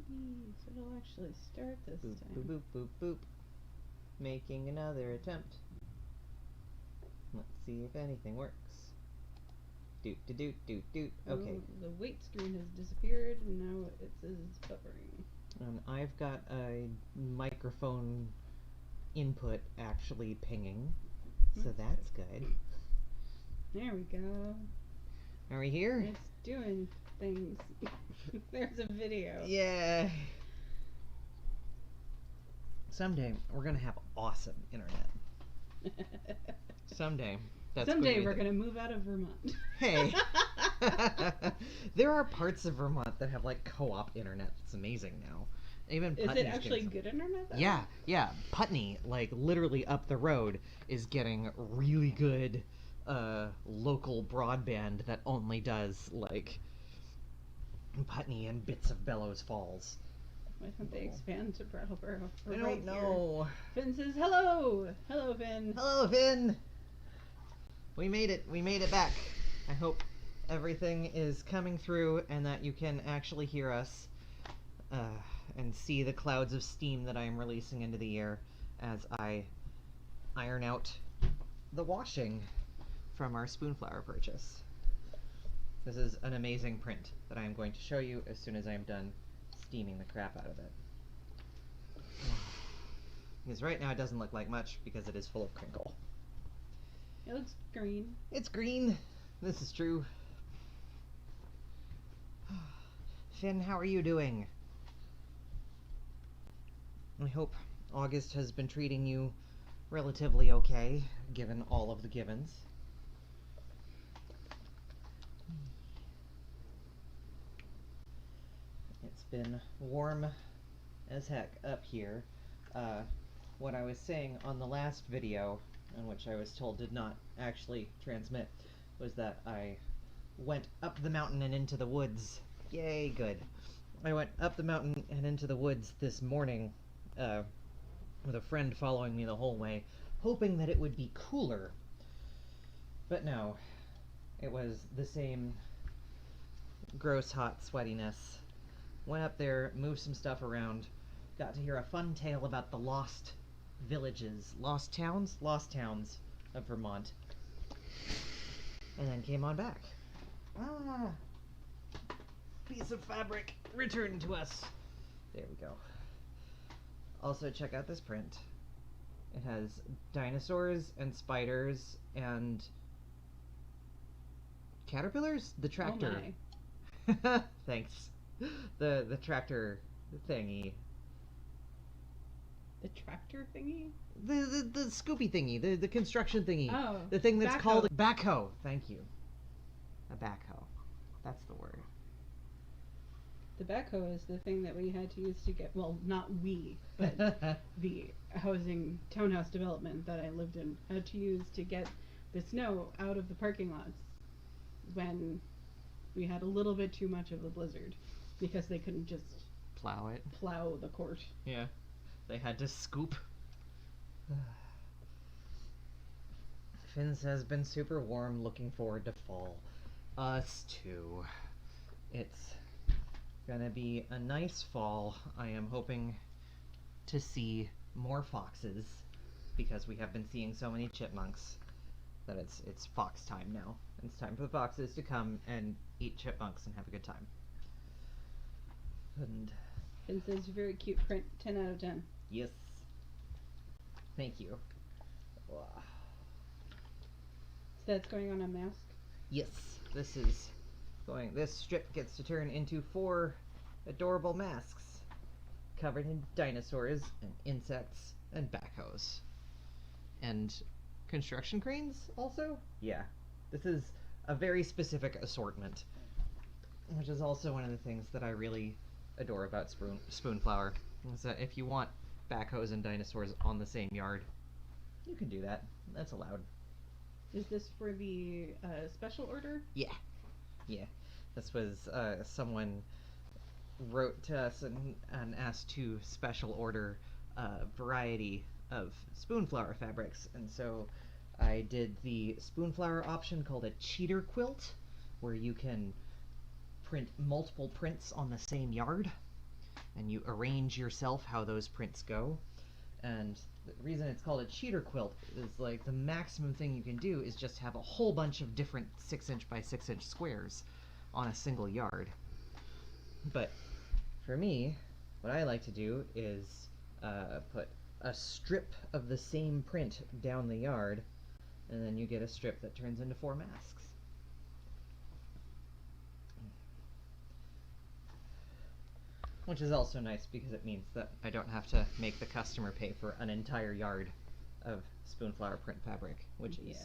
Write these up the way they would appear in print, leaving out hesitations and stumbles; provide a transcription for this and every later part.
So it'll actually start this Boop, time. boop, boop, boop, boop. Making another attempt. Let's see if anything works. Doot, doot, doot, doot, doot. Okay. Oh, the wait screen has disappeared, and now it says buffering. And I've got a microphone input actually pinging, so that's good. There we go. Are we here? It's doing things. There's a video. Yeah. Someday we're gonna have awesome internet. Someday. Someday we're gonna move out of Vermont. Hey. There are parts of Vermont that have like co-op internet. It's amazing now. Even Is it actually good internet though? Yeah. Putney, like literally up the road, is getting really good local broadband that only does like Putney and bits of Bellows Falls. Why don't they expand to Brattleboro? I don't know. Finn says hello. Hello, Finn. Hello, Finn. We made it. We made it back. I hope everything is coming through and that you can actually hear us and see the clouds of steam that I am releasing into the air as I iron out the washing from our spoonflower purchase. This is an amazing print that I am going to show you as soon as I am done steaming the crap out of it. Because right now it doesn't look like much because it is full of crinkle. It looks green. It's green. This is true. Finn, how are you doing? I hope August has been treating you relatively okay, given all of the givens. It's been warm as heck up here. What I was saying on the last video, in which I was told did not actually transmit, was that I went up the mountain and into the woods. Yay, good. I went up the mountain and into the woods this morning with a friend following me the whole way, hoping that it would be cooler. But no, it was the same gross, hot sweatiness. Went up there, moved some stuff around, got to hear a fun tale about the lost villages, lost towns of Vermont, and then came on back. Ah, piece of fabric returned to us. There we go. Also, check out this print. It has dinosaurs and spiders and caterpillars. The tractor. Oh my. Thanks. The tractor thingy. The tractor thingy? The Scoopy thingy, the construction thingy. Oh. The thing that's backhoe. called a backhoe. Thank you. A backhoe. That's the word. The backhoe is the thing that we had to use to get, well, not we, but the townhouse development that I lived in had to use to get the snow out of the parking lots when we had a little bit too much of a blizzard because they couldn't just plow the court. Yeah. They had to scoop. Finn says, been super warm, looking forward to fall. Us too. It's gonna be a nice fall. I am hoping to see more foxes because we have been seeing so many chipmunks that it's fox time now. It's time for the foxes to come and eat chipmunks and have a good time. And Finn says, very cute print, 10 out of 10. yes. Thank you. So that's going on a mask? Yes, this is going. This strip gets to turn into 4 adorable masks covered in dinosaurs and insects and backhoes. And construction cranes also? Yeah. This is a very specific assortment, which is also one of the things that I really adore about Spoonflower, is that if you want backhoes and dinosaurs on the same yard, you can do that. That's allowed. Is this for the special order? Yeah. This was someone wrote to us and asked to special order a variety of Spoonflower fabrics, and so I did the Spoonflower option called a cheater quilt, where you can print multiple prints on the same yard, and you arrange yourself how those prints go. And the reason it's called a cheater quilt is like the maximum thing you can do is just have a whole bunch of different 6-inch by 6-inch squares on a single yard. But for me, what I like to do is put a strip of the same print down the yard, and then you get a strip that turns into 4 masks. Which is also nice because it means that I don't have to make the customer pay for an entire yard of spoonflower print fabric, which is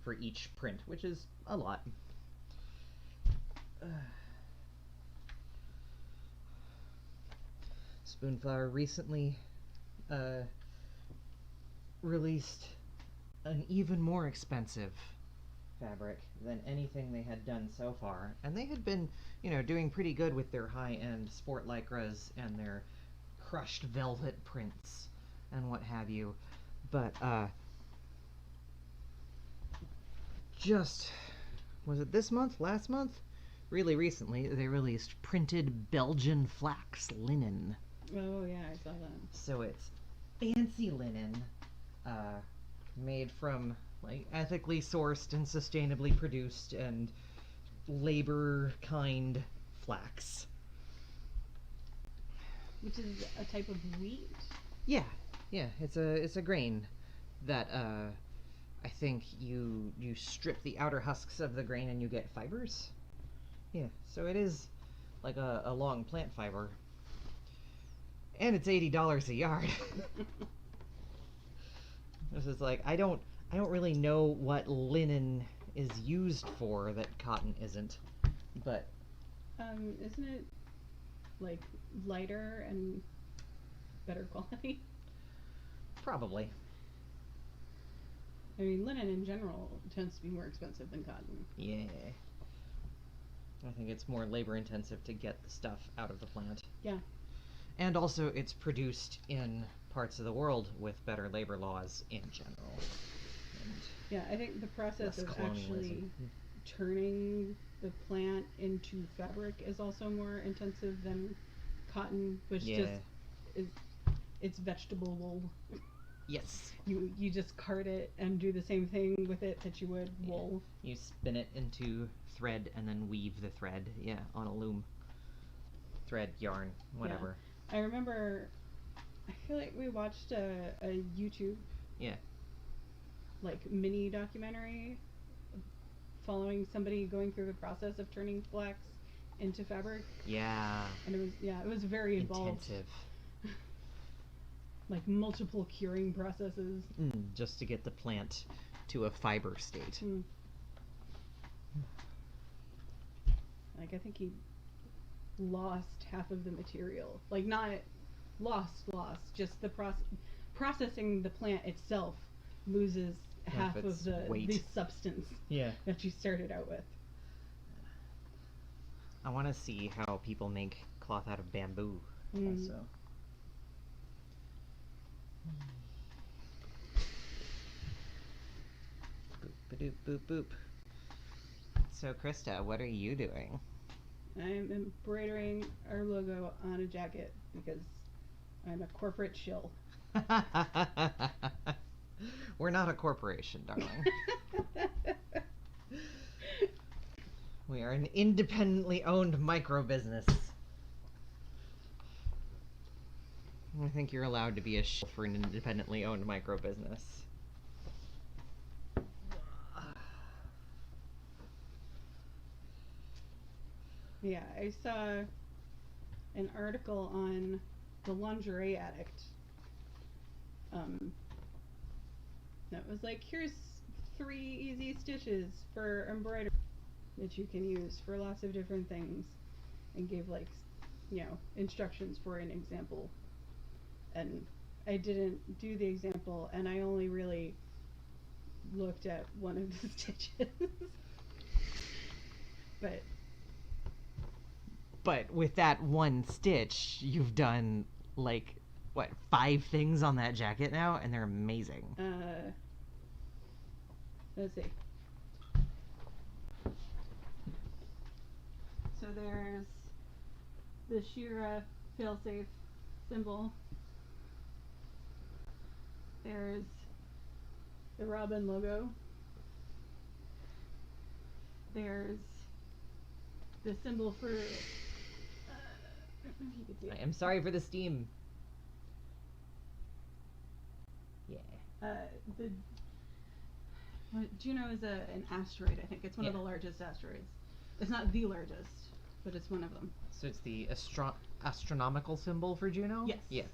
for each print, which is a lot. Spoonflower recently released an even more expensive fabric than anything they had done so far, and they had been, you know, doing pretty good with their high-end sport lycras and their crushed velvet prints and what have you, but just, was it this month, last month? Really recently, they released printed Belgian flax linen. Oh yeah, I saw that. So it's fancy linen, made from like ethically sourced and sustainably produced and labor kind flax. Which is a type of wheat? Yeah, it's a grain that I think you strip the outer husks of the grain and you get fibers. Yeah, so it is like a long plant fiber. And it's $80 a yard. This is like, I don't really know what linen is used for that cotton isn't, but isn't it like lighter and better quality? Probably. I mean, linen in general tends to be more expensive than cotton. Yeah. I think it's more labor intensive to get the stuff out of the plant. Yeah. And also it's produced in parts of the world with better labor laws in general. And yeah, I think the process of colonialism. actually turning the plant into fabric is also more intensive than cotton, which just is, it's vegetable wool. Yes. You just card it and do the same thing with it that you would wool. You spin it into thread and then weave the thread, on a loom. Thread, yarn, whatever. Yeah. I remember, I feel like we watched a YouTube like mini documentary following somebody going through the process of turning flax into fabric. Yeah. And it was very involved. Intensive. Like multiple curing processes. Just to get the plant to a fiber state. Like I think he lost half of the material. Like not lost, just the processing the plant itself loses half of the substance that you started out with. I want to see how people make cloth out of bamboo also. Boop, boop, boop. So Krista, what are you doing? I'm embroidering our logo on a jacket because I'm a corporate shill. We're not a corporation, darling. We are an independently owned micro business. I think you're allowed to be a shill for an independently owned micro business. Yeah, I saw an article on the lingerie addict. That was like, here's 3 easy stitches for embroidery that you can use for lots of different things, and gave like, instructions for an example. And I didn't do the example, and I only really looked at one of the stitches. But with that one stitch, you've done, like, what, 5 things on that jacket now? And they're amazing. Let's see. So there's the Shira fail-safe symbol. There's the Robin logo. There's the symbol for. I don't know if you can see it. I am sorry for the steam. Yeah. The Juno is an asteroid. I think it's one of the largest asteroids. It's not the largest, but it's one of them. So it's the astronomical symbol for Juno? Yes. Yeah.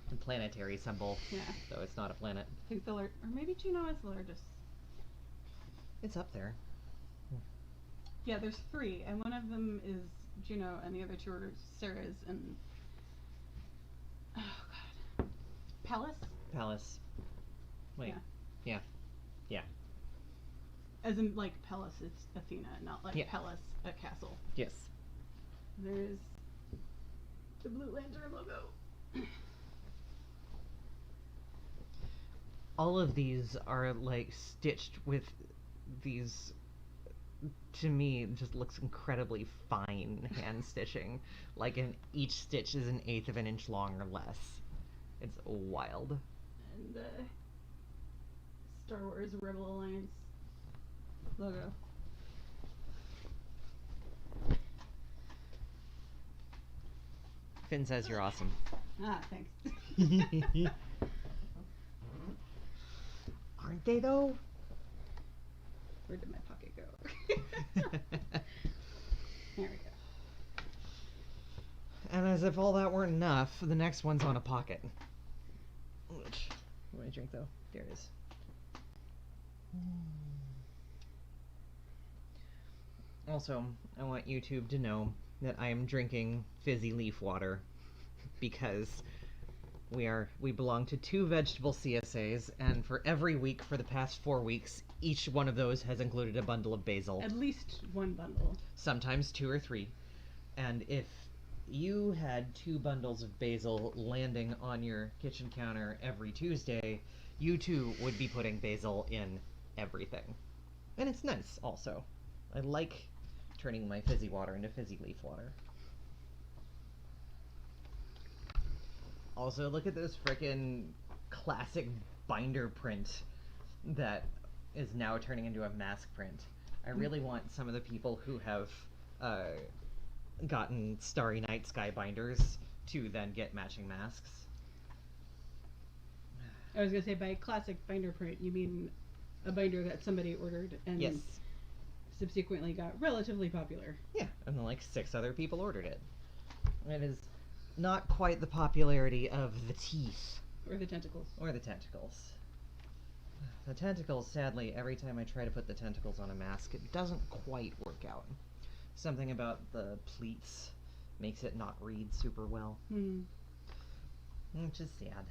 The planetary symbol. Yeah. So it's not a planet. I think or maybe Juno is the largest. It's up there. Yeah, there's 3, and one of them is Juno, and the other 2 are Ceres and Pallas. Pallas. Wait. Yeah. As in, like, Pallas is Athena, not like Pallas, a castle. Yes. There's the Blue Lantern logo. All of these are like stitched with these, to me, it just looks incredibly fine hand stitching. Like each stitch is 1/8 of an inch long or less. It's wild. And the Star Wars Rebel Alliance logo. Finn says you're awesome. Ah, thanks. Aren't they though? Where did my pocket go? There we go. And as if all that weren't enough, the next one's on a pocket. Which, what do I drink though? There it is. Also, I want YouTube to know that I am drinking fizzy leaf water because we belong to 2 vegetable CSAs, and for every week for the past 4 weeks, each one of those has included a bundle of basil. At least 1 bundle. Sometimes 2 or 3. And if you had 2 bundles of basil landing on your kitchen counter every Tuesday, you too would be putting basil in everything. And it's nice also. I like turning my fizzy water into fizzy leaf water. Also, look at this frickin' classic binder print that is now turning into a mask print. I really want some of the people who have gotten Starry Night Sky binders to then get matching masks. I was gonna say, by classic binder print, you mean a binder that somebody ordered and subsequently got relatively popular. Yeah, and then like 6 other people ordered it. It is not quite the popularity of the teeth. Or the tentacles. Or the tentacles. The tentacles, sadly, every time I try to put the tentacles on a mask, it doesn't quite work out. Something about the pleats makes it not read super well. Which is sad.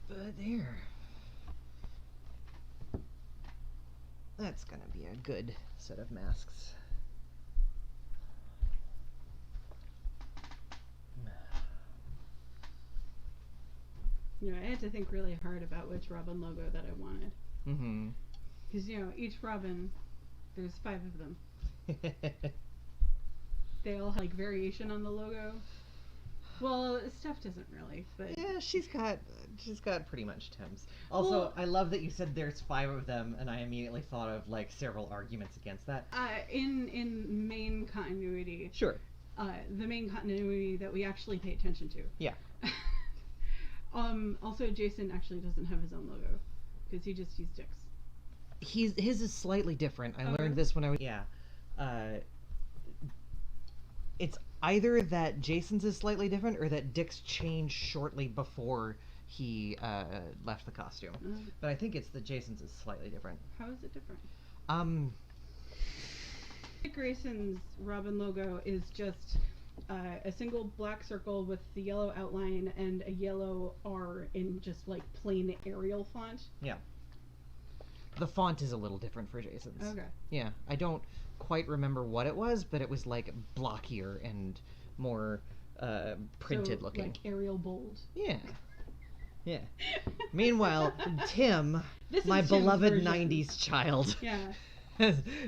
But there. That's gonna be a good set of masks. You know, I had to think really hard about which Robin logo that I wanted. Mm-hmm. Because, you know, each Robin, there's 5 of them. They all have, like, variation on the logo. Well, Steph doesn't really, but... Yeah, she's got pretty much Tim's. Also, well, I love that you said there's 5 of them, and I immediately thought of, like, several arguments against that. In main continuity... Sure. The main continuity that we actually pay attention to. Yeah. Also, Jason actually doesn't have his own logo, because he just used Dick's. His is slightly different. I learned this when I was... Yeah. It's either that Jason's is slightly different, or that Dick's changed shortly before he left the costume. But I think it's that Jason's is slightly different. How is it different? Dick Grayson's Robin logo is just... a single black circle with the yellow outline and a yellow R in just like plain Arial font. Yeah. The font is a little different for Jason's. Okay. Yeah, I don't quite remember what it was, but it was like blockier and more printed looking. Like Arial bold. Yeah. Yeah. Meanwhile, Tim, this my Tim's beloved version. 90s child. Yeah.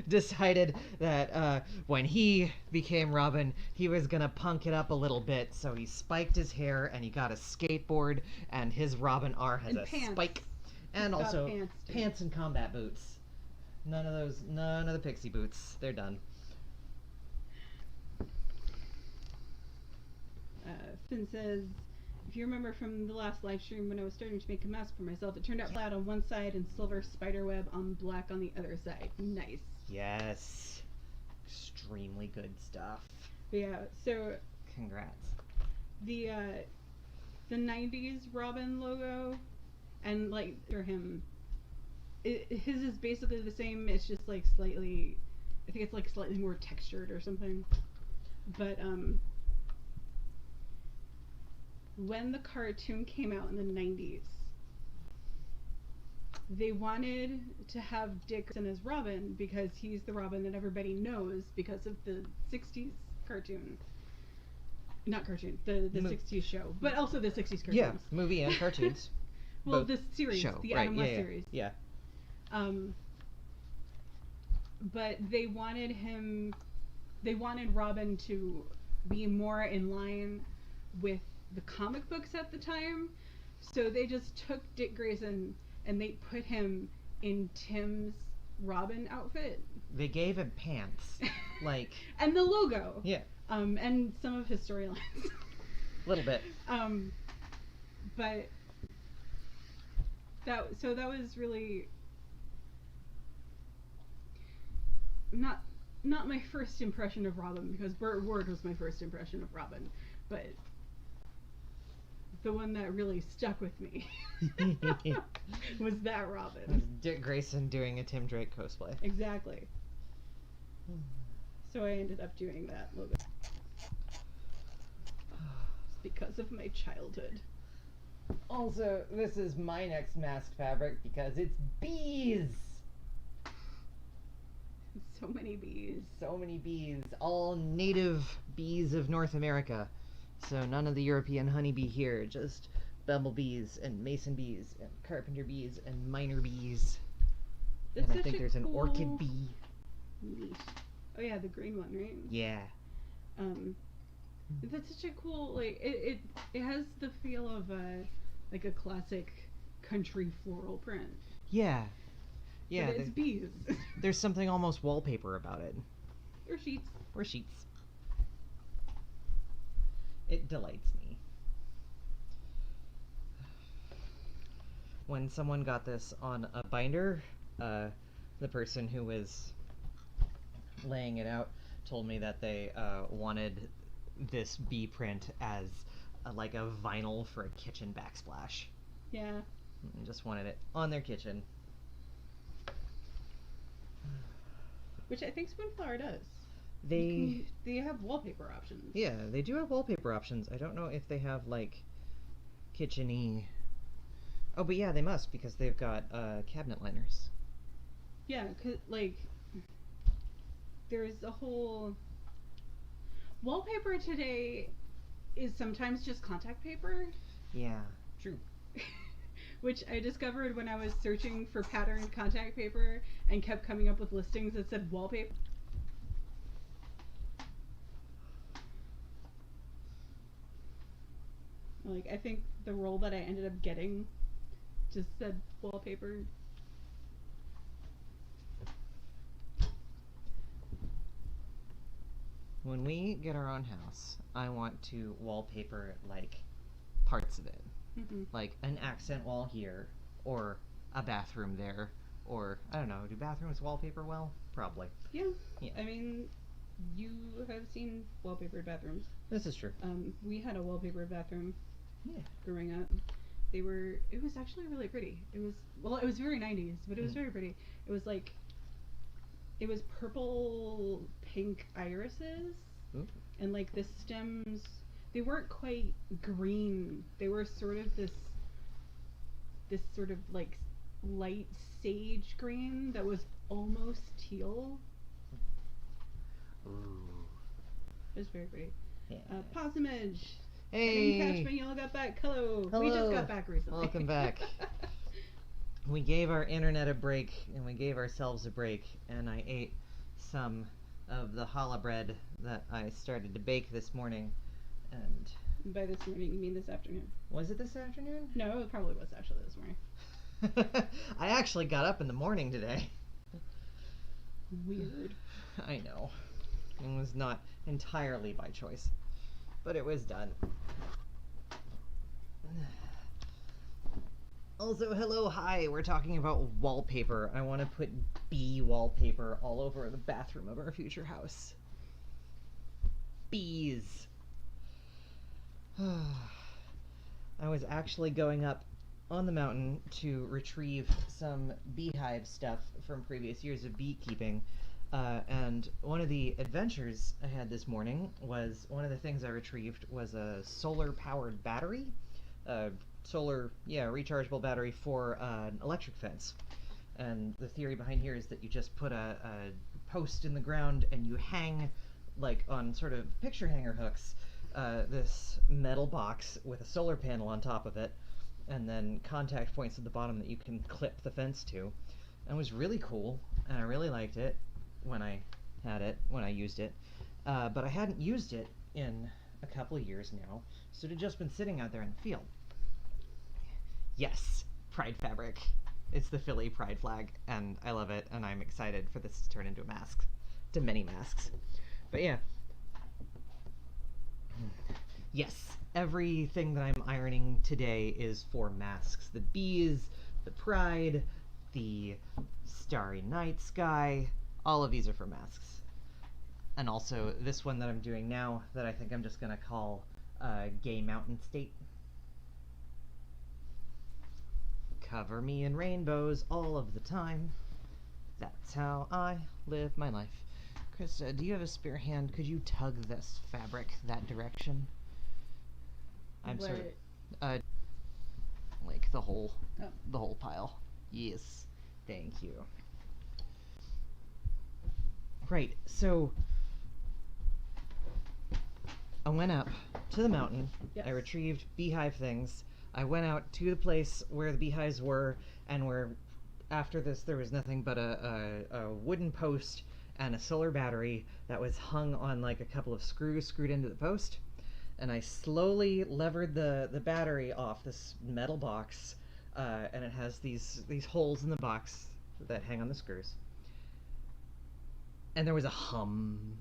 decided that when he became Robin, he was gonna punk it up a little bit. So he spiked his hair and he got a skateboard, and his Robin R has And a pants. spike, and He's got also pants, too. pants and combat boots. None of the pixie boots. They're done. Finn says, if you remember from the last live stream when I was starting to make a mask for myself, it turned out flat on one side and silver spiderweb on black on the other side. Nice. Yes. Extremely good stuff. But yeah, so Congrats. the 90s Robin logo and like for him, his is basically the same. It's just like slightly, I think it's like slightly more textured or something. But when the cartoon came out in the 90s, they wanted to have Dick Grayson as Robin because he's the Robin that everybody knows because of the 60s cartoon. Not cartoon, the 60s show, but also the 60s cartoons. Yeah, movie and cartoons. Well, Both this series, show, the right, Adam West series. Yeah. But they wanted Robin to be more in line with the comic books at the time, so they just took Dick Grayson and they put him in Tim's Robin outfit. They gave him pants, like and the logo. Yeah. And some of his storylines. A little bit. But that was really not my first impression of Robin, because Burt Ward was my first impression of Robin, but the one that really stuck with me was that Robin. It was Dick Grayson doing a Tim Drake cosplay. Exactly. So I ended up doing that logo. It's because of my childhood. Also, this is my next mask fabric because it's bees. So many bees. So many bees. All native bees of North America. So none of the European honeybee here, just bumblebees and mason bees and carpenter bees and miner bees. That's and I such think a there's an cool orchid bee. niche. Oh yeah, the green one, right? Yeah. That's such a cool, like, it has the feel of like a classic country floral print. Yeah. Yeah. But it's bees. There's something almost wallpaper about it. Or sheets. Or sheets. It delights me. When someone got this on a binder, the person who was laying it out told me that they wanted this bee print as like a vinyl for a kitchen backsplash. Yeah. And just wanted it on their kitchen. Which I think Spoonflower does. They have wallpaper options. Yeah, they do have wallpaper options. I don't know if they have like kitchen-y. Oh, but yeah, they must, because they've got cabinet liners. Yeah, 'cause like there's a whole wallpaper today is sometimes just contact paper. Yeah, true. Which I discovered when I was searching for patterned contact paper and kept coming up with listings that said wallpaper. Like, I think the roll that I ended up getting just said wallpaper. When we get our own house, I want to wallpaper like parts of it. Mm-hmm. Like an accent wall here, or a bathroom there, or I don't know, do bathrooms wallpaper well? Probably. Yeah. Yeah. I mean, you have seen wallpapered bathrooms. This is true. We had a wallpapered bathroom. Yeah. Growing up, it was actually really pretty. It was very 90s, but it was very pretty. It was like, it was purple pink irises. Ooh. And like the stems, they weren't quite green. They were sort of this sort of like light sage green that was almost teal. Ooh. It was very pretty. Yeah. Possum Edge. Hey. Catch when y'all got back. Hello. Hello. We just got back recently. Welcome back. we gave our internet a break, and we gave ourselves a break, and I ate some of the challah bread that I started to bake this morning. And By this morning, you mean this afternoon? was it this afternoon? No, it probably was actually this morning. I actually got up in the morning today. Weird. I know. It was not entirely by choice, but it was done. Also, hello, hi, we're talking about wallpaper. I want to put bee wallpaper all over the bathroom of our future house. Bees. I was actually going up on the mountain to retrieve some beehive stuff from previous years of beekeeping. And one of the adventures I had this morning was one of the things I retrieved was a solar-powered battery. Rechargeable battery for an electric fence. And the theory behind here is that you just put a post in the ground and you hang, like on sort of picture hanger hooks, this metal box with a solar panel on top of it, and then contact points at the bottom that you can clip the fence to. And it was really cool, and I really liked it when I used it. But I hadn't used it in a couple of years now, so it had just been sitting out there in the field. Yes, pride fabric. It's the Philly pride flag, and I love it, and I'm excited for this to turn into a mask. To many masks. But yeah. Yes, everything that I'm ironing today is for masks. The bees, the pride, the starry night sky, all of these are for masks. And also this one that I'm doing now that I think I'm just gonna call Gay Mountain State. Cover me in rainbows all of the time. That's how I live my life. Krista, do you have a spare hand? Could you tug this fabric that direction? I'm sorry. Like the whole pile. Yes. Thank you. Right, so I went up to the mountain. Yes. I retrieved beehive things. I went out to the place where the beehives were, and where after this there was nothing but a wooden post and a solar battery that was hung on like a couple of screws screwed into the post. And I slowly levered the battery off this metal box, and it has these holes in the box that hang on the screws. And there was a hum.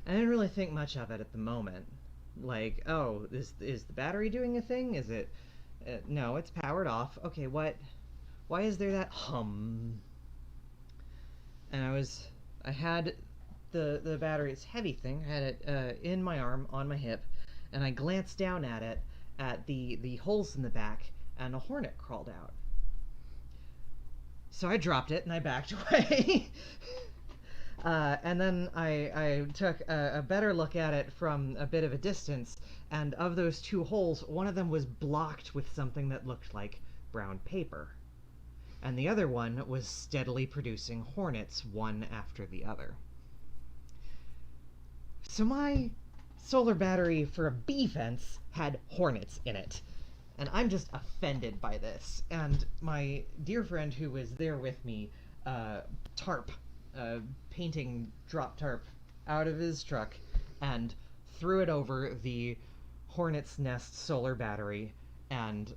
I didn't really think much of it at the moment. Like, oh, is the battery doing a thing? Is it? No, it's powered off. Okay, what? Why is there that hum? And I had the battery, it's a heavy thing. I had it in my arm, on my hip, and I glanced down at it, at the holes in the back, and a hornet crawled out. So I dropped it and I backed away. And then I took a better look at it from a bit of a distance, and of those two holes, one of them was blocked with something that looked like brown paper. And the other one was steadily producing hornets, one after the other. So my solar battery for a bee fence had hornets in it. And I'm just offended by this. And my dear friend who was there with me, painting drop tarp out of his truck and threw it over the hornet's nest solar battery, and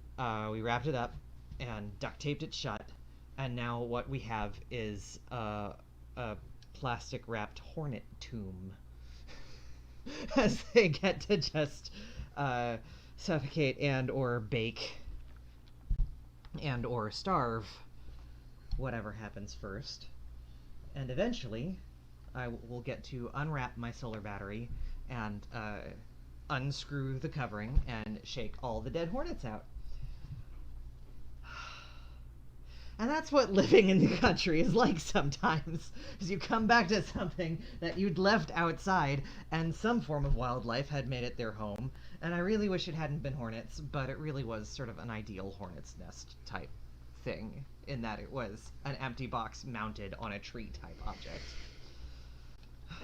we wrapped it up and duct taped it shut, and now what we have is a plastic wrapped hornet tomb as they get to just suffocate and or bake and or starve, whatever happens first. And eventually I will get to unwrap my solar battery and unscrew the covering and shake all the dead hornets out. And that's what living in the country is like sometimes, is you come back to something that you'd left outside and some form of wildlife had made it their home. And I really wish it hadn't been hornets, but it really was sort of an ideal hornet's nest type thing, in that it was an empty box mounted on a tree type object.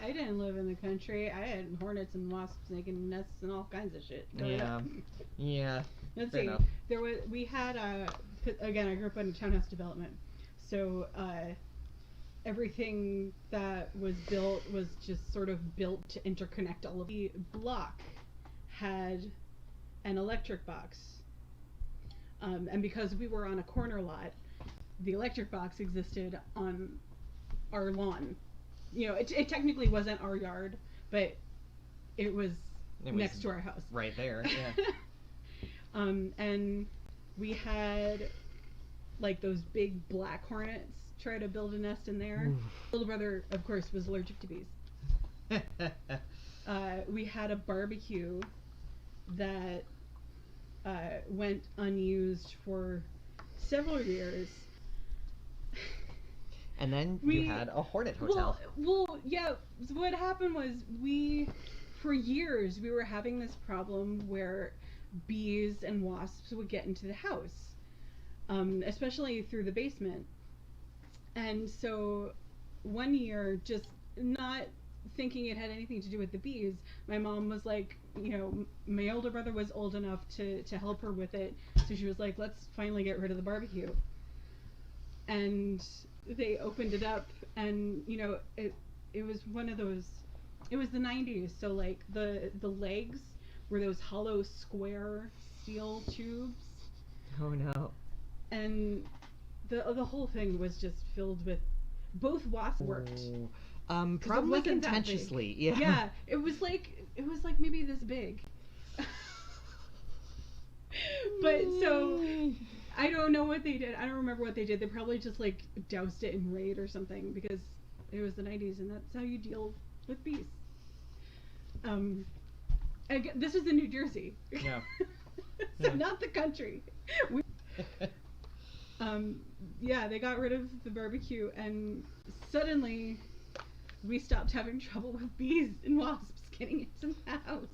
I didn't live in the country. I had hornets and wasps making nests and all kinds of shit. Yeah. Let's see. Enough. We had again, I grew up in a townhouse development, so everything that was built was just sort of built to interconnect all of the block had an electric box, and because we were on a corner lot, the electric box existed on our lawn. You know, it technically wasn't our yard, but it was next to our house. Right there, yeah. And we had like those big black hornets try to build a nest in there. Little brother, of course, was allergic to bees. We had a barbecue that went unused for several years. And then you had a hornet hotel. Well, yeah. So what happened was for years, we were having this problem where bees and wasps would get into the house, especially through the basement. And so one year, just not thinking it had anything to do with the bees, my mom was like, you know, my older brother was old enough to help her with it, so she was like, let's finally get rid of the barbecue. And they opened it up, and you know, it was one of those, it was the 90s, so like the legs were those hollow square steel tubes. Oh no. And the whole thing was just filled with, both wasps worked. Probably contentiously. Yeah. Yeah, it was like maybe this big. But so I don't know what they did. I don't remember what they did. They probably just like doused it in Raid or something, because it was the 90s and that's how you deal with bees. This is in New Jersey. Yeah. So Yeah. not the country. Yeah, they got rid of the barbecue, and suddenly we stopped having trouble with bees and wasps getting into the house.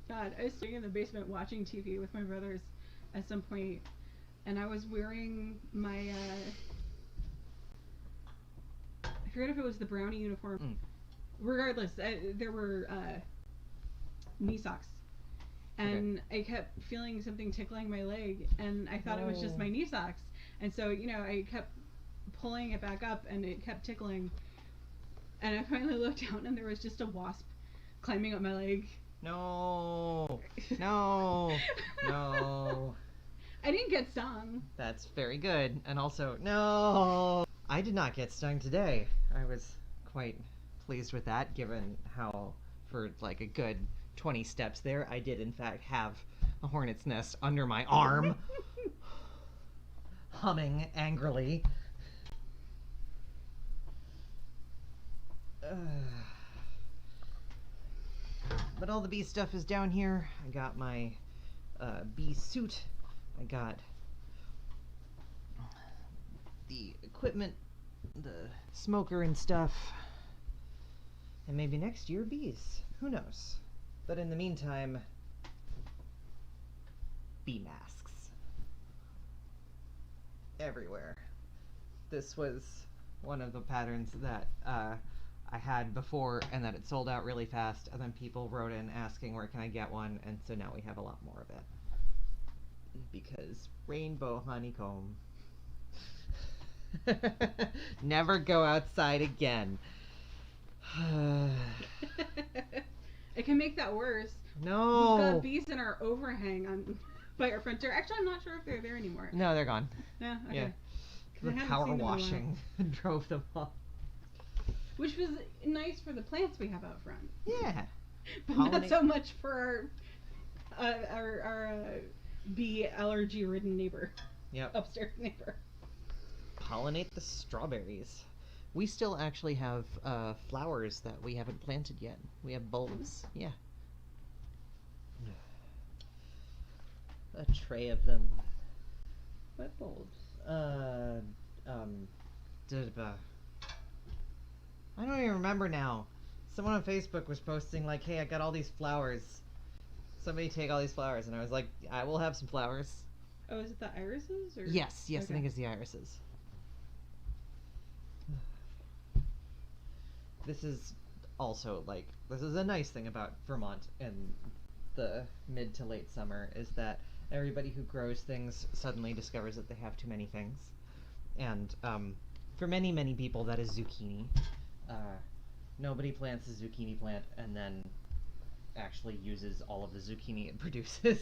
God, I was sitting in the basement watching TV with my brothers at some point, and I was wearing my, I forget if it was the brownie uniform. Regardless, there were knee socks. And I kept feeling something tickling my leg, and I thought it was just my knee socks. And so, you know, I kept pulling it back up, and it kept tickling. And I finally looked down, and there was just a wasp climbing up my leg. No. No. No. I didn't get stung. That's very good. And also, no. I did not get stung today. I was quite pleased with that, given how, for like a good 20 steps there, I did in fact have a hornet's nest under my arm, humming angrily. But all the bee stuff is down here. I got my bee suit. I got the equipment, the smoker and stuff. And maybe next year bees. Who knows? But in the meantime, bee masks. Everywhere. This was one of the patterns that I had before, and that it sold out really fast, and then people wrote in asking where can I get one, and so now we have a lot more of it. Because rainbow honeycomb. Never go outside again. It can make that worse. No. We've got bees in our overhang by our front door. Actually, I'm not sure if they're there anymore. No, they're gone. Yeah, okay. Yeah. The power washing drove them off. Which was nice for the plants we have out front. Yeah. But not so much for our bee allergy-ridden neighbor. Yep. Upstairs neighbor. Pollinate the strawberries. We still actually have flowers that we haven't planted yet. We have bulbs. Yeah. A tray of them. What bulbs? I don't even remember now. Someone on Facebook was posting like, hey, I got all these flowers. Somebody take all these flowers. And I was like, I will have some flowers. Oh, is it the irises? Or? Yes, Okay. I think it's the irises. This is also, like, this is a nice thing about Vermont in the mid to late summer, is that everybody who grows things suddenly discovers that they have too many things. And for many, many people, that is zucchini. Nobody plants a zucchini plant and then actually uses all of the zucchini it produces.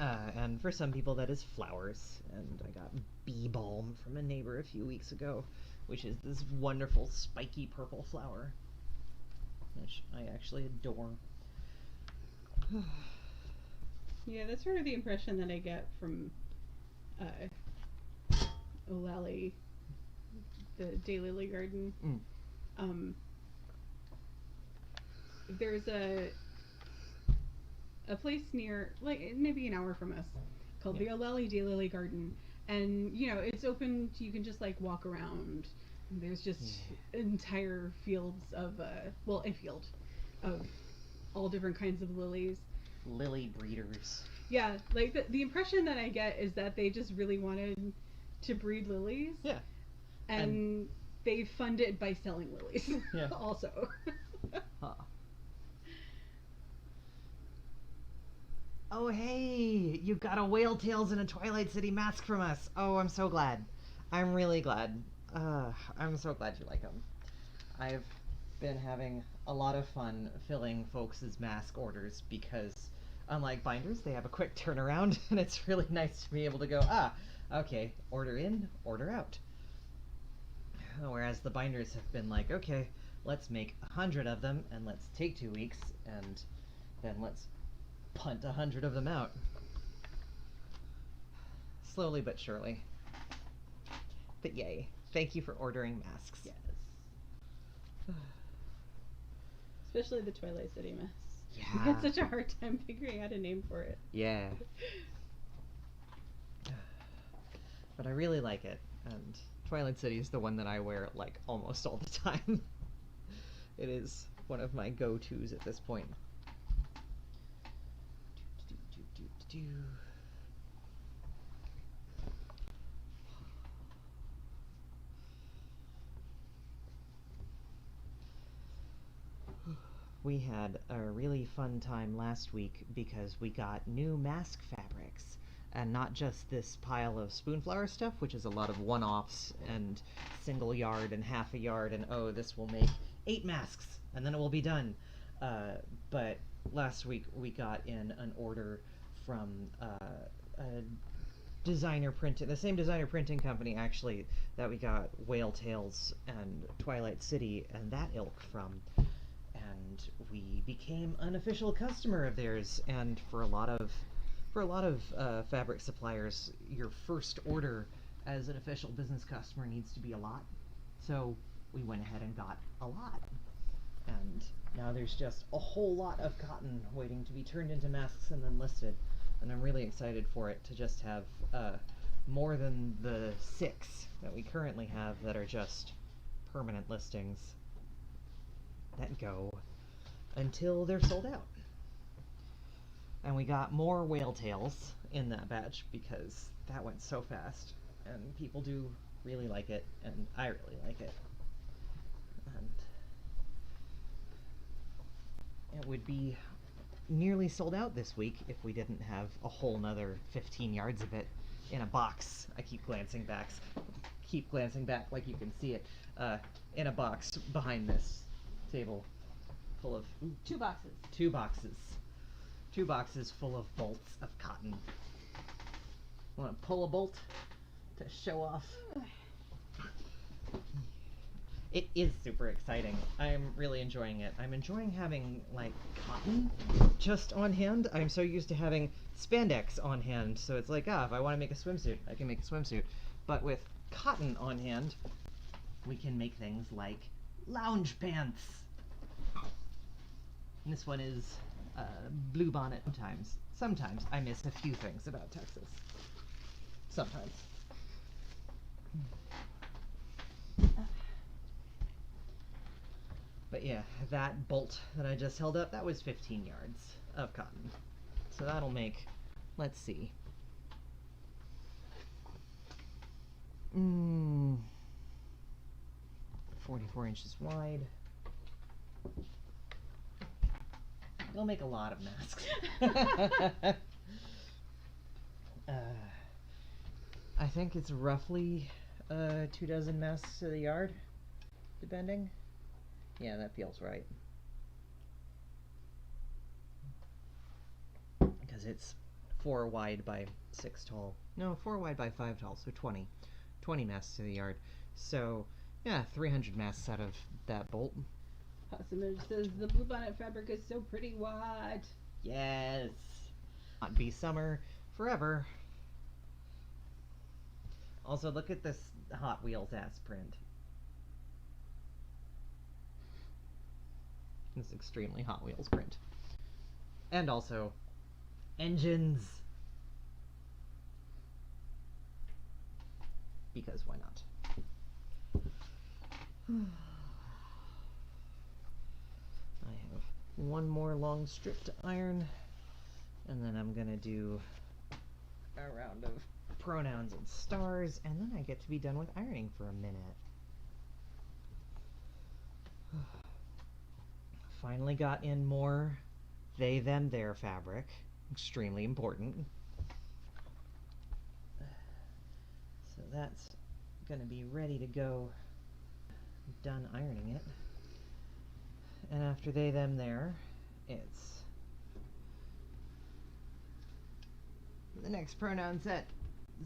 And for some people, that is flowers. And I got bee balm from a neighbor a few weeks ago, which is this wonderful spiky purple flower, which I actually adore. Yeah, that's sort of the impression that I get from O'Lally, the daylily garden. There's a place near, like maybe an hour from us, called the O'Lally Daylily Garden, and it's open. You can just like walk around. There's just entire fields of a field of all different kinds of lilies. Lily breeders. Yeah, like the impression that I get is that they just really wanted to breed lilies. Yeah. And they fund it by selling lilies. Yeah. Also. Huh. Oh, hey! You got a Whale Tails and a Twilight City mask from us. Oh, I'm so glad. I'm really glad. I'm so glad you like them. I've been having a lot of fun filling folks' mask orders because, unlike binders, they have a quick turnaround, and it's really nice to be able to go, okay, order in, order out. Whereas the binders have been like, okay, let's make 100 of them, and let's take 2 weeks, and then let's punt 100 of them out. Slowly but surely. But yay. Thank you for ordering masks. Yes. Especially the Twilight City masks. Yeah. We had such a hard time figuring out a name for it. Yeah. But I really like it, and Twilight City is the one that I wear, like, almost all the time. It is one of my go-tos at this point. We had a really fun time last week because we got new mask fabrics, and not just this pile of spoonflower stuff, which is a lot of one-offs and single yard and half a yard, and oh, this will make 8 masks and then it will be done. But last week we got in an order from a designer printing, the same designer printing company actually that we got Whale Tails and Twilight City and that ilk from. And we became an official customer of theirs, and for a lot of fabric suppliers, your first order as an official business customer needs to be a lot. So we went ahead and got a lot. And now there's just a whole lot of cotton waiting to be turned into masks and then listed. And I'm really excited for it to just have more than the 6 that we currently have that are just permanent listings that go until they're sold out. And we got more Whale Tails in that batch because that went so fast, and people do really like it, and I really like it. And it would be nearly sold out this week if we didn't have a whole nother 15 yards of it in a box. I keep glancing back like you can see it, in a box behind this table full of 2 boxes. 2 boxes. 2 boxes full of bolts of cotton. Want to pull a bolt to show off? It is super exciting. I'm really enjoying it. I'm enjoying having, like, cotton just on hand. I'm so used to having spandex on hand, so it's like, if I want to make a swimsuit, I can make a swimsuit. But with cotton on hand, we can make things like lounge pants. And this one is blue bonnet. Sometimes I miss a few things about Texas. Sometimes. But yeah, that bolt that I just held up, that was 15 yards of cotton. So that'll make, let's see. 44 inches wide. You'll make a lot of masks. I think it's roughly 2 dozen masks to the yard, depending. Yeah, that feels right. Because it's 4 wide by 6 tall. No, 4 wide by 5 tall, so 20. 20 masks to the yard. So, yeah, 300 masks out of that bolt. Possumage says the bluebonnet fabric is so pretty. What? Yes. Not be summer forever. Also, look at this Hot Wheels ass print. This extremely Hot Wheels print. And also, engines. Because why not? I have one more long strip to iron, and then I'm gonna do a round of pronouns and stars, and then I get to be done with ironing for a minute. Finally got in more they, them, their fabric. Extremely important. So that's gonna be ready to go. Done ironing it. And after they, them, their, it's the next pronoun set.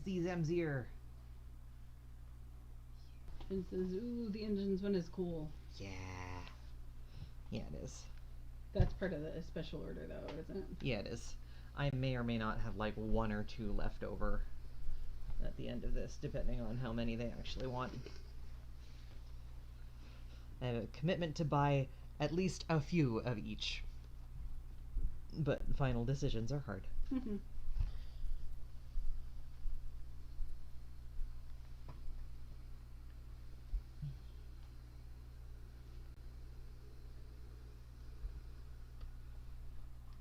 Z, them, zir. And says, ooh, the engines one is cool. Yeah. Yeah, it is. That's part of the special order, though, isn't it? Yeah, it is. I may or may not have like 1 or 2 left over at the end of this, depending on how many they actually want. I have a commitment to buy at least a few of each. But final decisions are hard. Mm-hmm.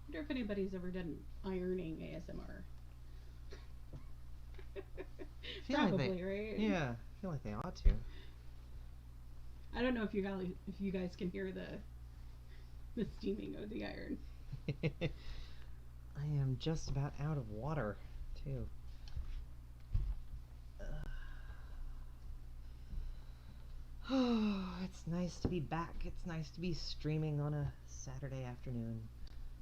I wonder if anybody's ever done ironing ASMR. Probably, right? Yeah, I feel like they ought to. I don't know if you guys can hear the steaming of the iron. I am just about out of water, too. It's nice to be back. It's nice to be streaming on a Saturday afternoon.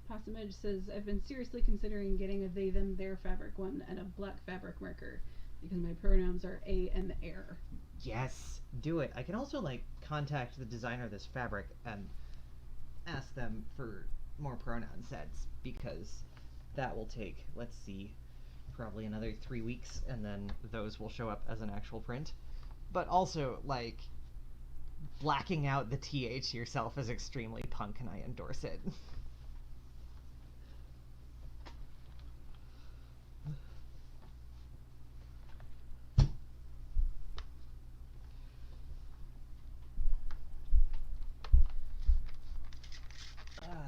Possumage says, I've been seriously considering getting a they, them, their fabric one and a black fabric marker because my pronouns are a and air. Yes, do it. I can also like contact the designer of this fabric and ask them for more pronoun sets because that will take, let's see, probably another 3 weeks, and then those will show up as an actual print. But also, like, blacking out the TH yourself is extremely punk, and I endorse it.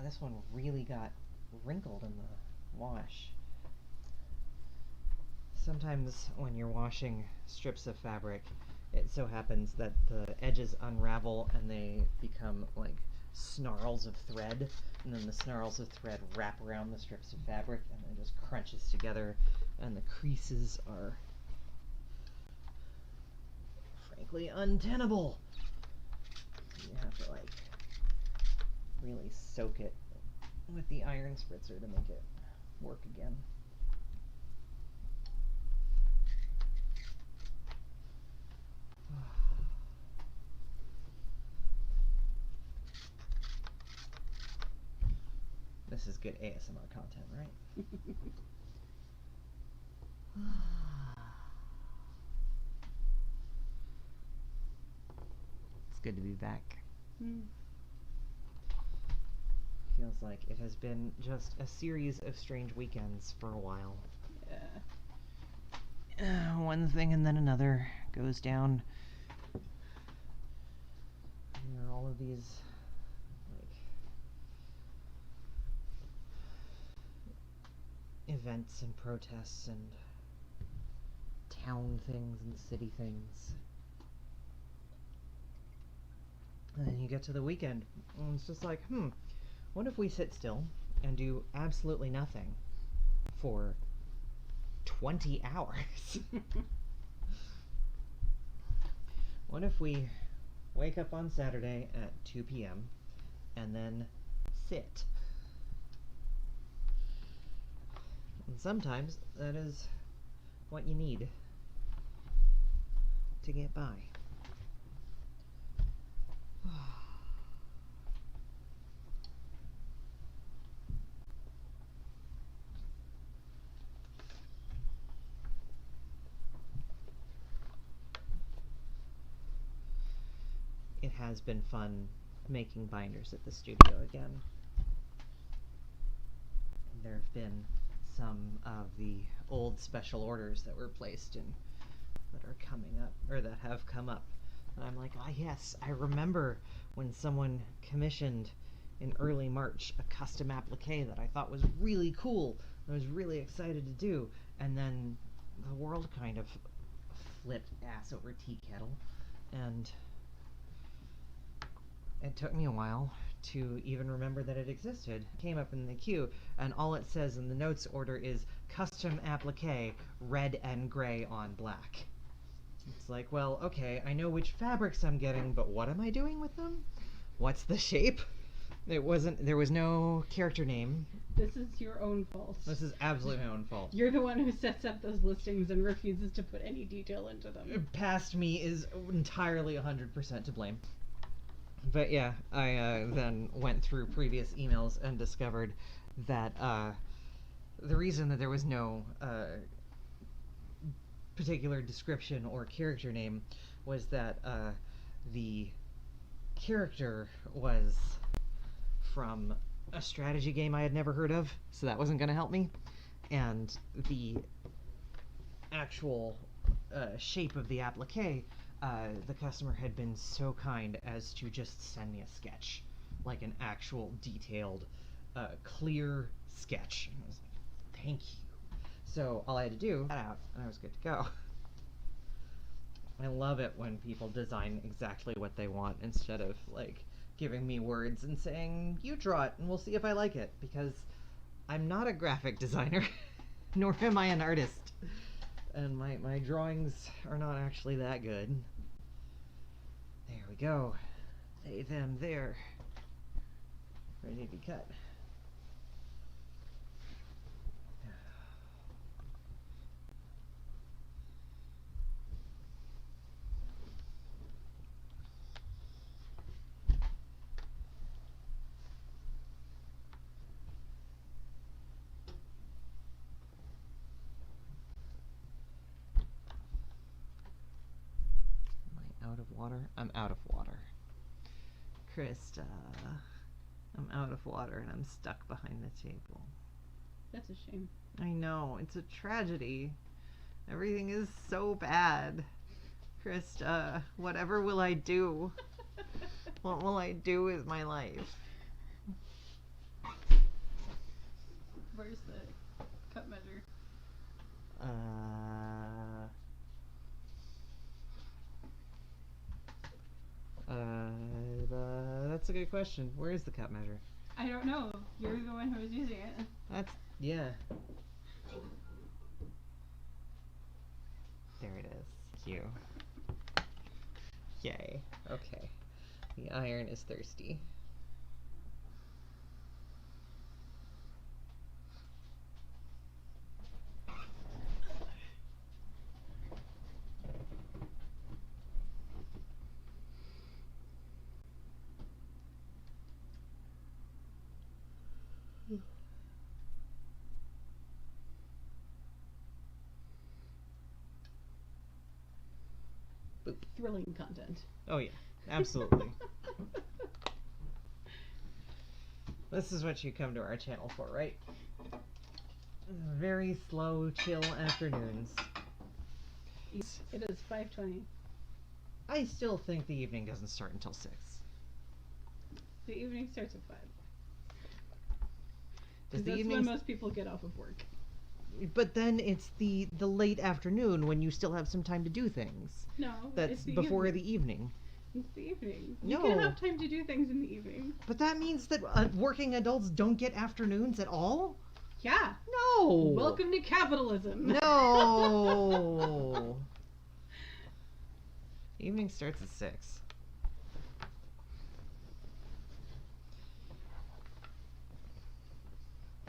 This one really got wrinkled in the wash. Sometimes when you're washing strips of fabric, it so happens that the edges unravel and they become like snarls of thread, and then the snarls of thread wrap around the strips of fabric and it just crunches together, and the creases are frankly untenable. You have to like really soak it with the iron spritzer to make it work again. This is good ASMR content, right? It's good to be back. Feels like it has been just a series of strange weekends for a while. Yeah. One thing and then another goes down. There are all of these like events and protests and town things and city things. And then you get to the weekend, and it's just like, what if we sit still and do absolutely nothing for 20 hours? What if we wake up on Saturday at 2 p.m. and then sit? And sometimes that is what you need to get by. It has been fun making binders at the studio again. And there have been some of the old special orders that were placed in that are coming up, or that have come up. And I'm like, yes, I remember when someone commissioned in early March a custom applique that I thought was really cool. I was really excited to do. And then the world kind of flipped ass over tea kettle. And it took me a while to even remember that it existed. It came up in the queue, and all it says in the notes order is custom applique, red and gray on black. It's like, well, okay, I know which fabrics I'm getting, but what am I doing with them? What's the shape? There was no character name. This is your own fault. This is absolutely my own fault. You're the one who sets up those listings and refuses to put any detail into them. Past me is entirely 100% to blame. But yeah, I then went through previous emails and discovered that the reason that there was no particular description or character name was that the character was from a strategy game I had never heard of, so that wasn't going to help me. And the actual shape of the applique, the customer had been so kind as to just send me a sketch, like an actual detailed, clear sketch. And I was like, thank you. So all I had to do, cut out, and I was good to go. I love it when people design exactly what they want instead of like giving me words and saying, you draw it and we'll see if I like it, because I'm not a graphic designer, nor am I an artist. And my drawings are not actually that good. There we go. They, them, there. Ready to be cut. Out of water? I'm out of water. Krista, I'm out of water and I'm stuck behind the table. That's a shame. I know, it's a tragedy. Everything is so bad. Krista, whatever will I do? What will I do with my life? Where's the cup measure? That's a good question. Where is the cup measure? I don't know. You're the one who was using it. That's, yeah. There it is. Cute. Yay. Okay. The iron is thirsty. Thrilling content. Oh yeah, absolutely. This is what you come to our channel for, right? Very slow, chill afternoons. It is 5:20. I still think the evening doesn't start until 6. The evening starts at 5. Does the That's evening when most people get off of work. But then it's the late afternoon when you still have some time to do things. No, That's it's the before evening. the evening. It's the evening. No. You can have time to do things in the evening. But that means that working adults don't get afternoons at all? Yeah. No. Welcome to capitalism. No. Evening starts at 6.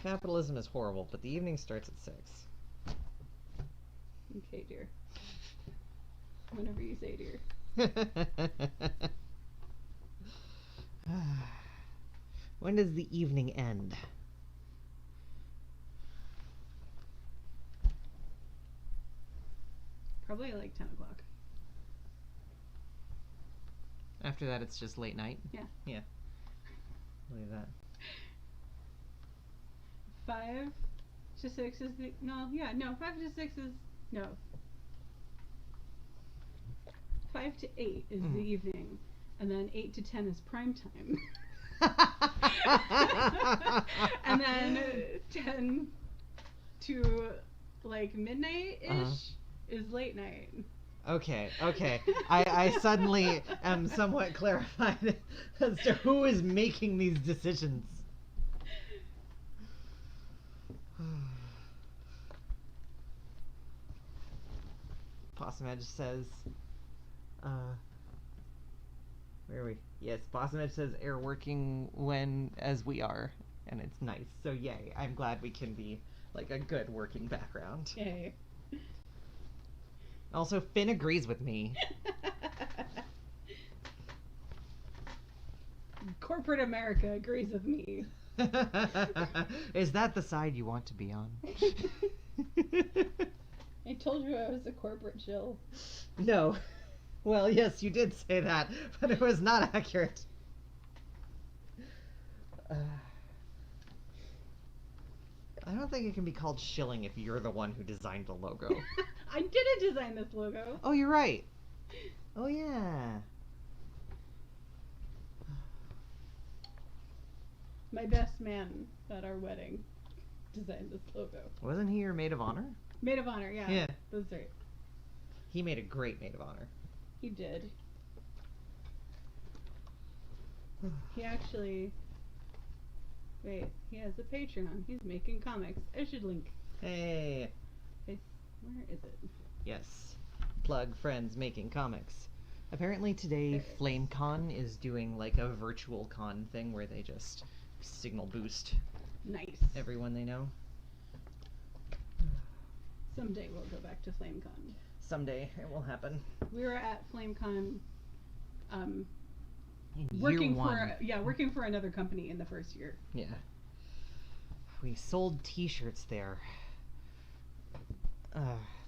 Capitalism is horrible, but the evening starts at 6. Okay, dear. Whenever you say dear. When does the evening end? Probably like 10 o'clock. After that, it's just late night? Yeah. Yeah. Believe that. 5 to 6 is the... No, yeah, no. 5 to 6 is... No. 5 to 8 is the evening. And then 8 to 10 is prime time. And then 10 to like midnight-ish is late night. Okay. I suddenly am somewhat clarified as to who is making these decisions. Possum Edge says, where are we? Yes, Possum Edge says air working when as we are, and it's nice. So yay, I'm glad we can be like a good working background. Yay. Also, Finn agrees with me. Corporate America agrees with me. Is that the side you want to be on? I told you I was a corporate shill. No. Well, yes, you did say that, but it was not accurate. I don't think it can be called shilling if you're the one who designed the logo. I didn't design this logo. Oh, you're right. Oh, yeah. My best man at our wedding designed this logo. Wasn't he your maid of honor? Maid of honor, yeah. Yeah. That's right. He made a great maid of honor. He did. He actually... Wait, he has a Patreon. He's making comics. I should link. Hey. Where is it? Yes. Plug friends making comics. Apparently today FlameCon is doing like a virtual con thing where they just signal boost Nice. everyone they know. Someday we'll go back to FlameCon. Someday it will happen. We were at FlameCon In working year one. working for another company in the first year. Yeah. We sold t-shirts there.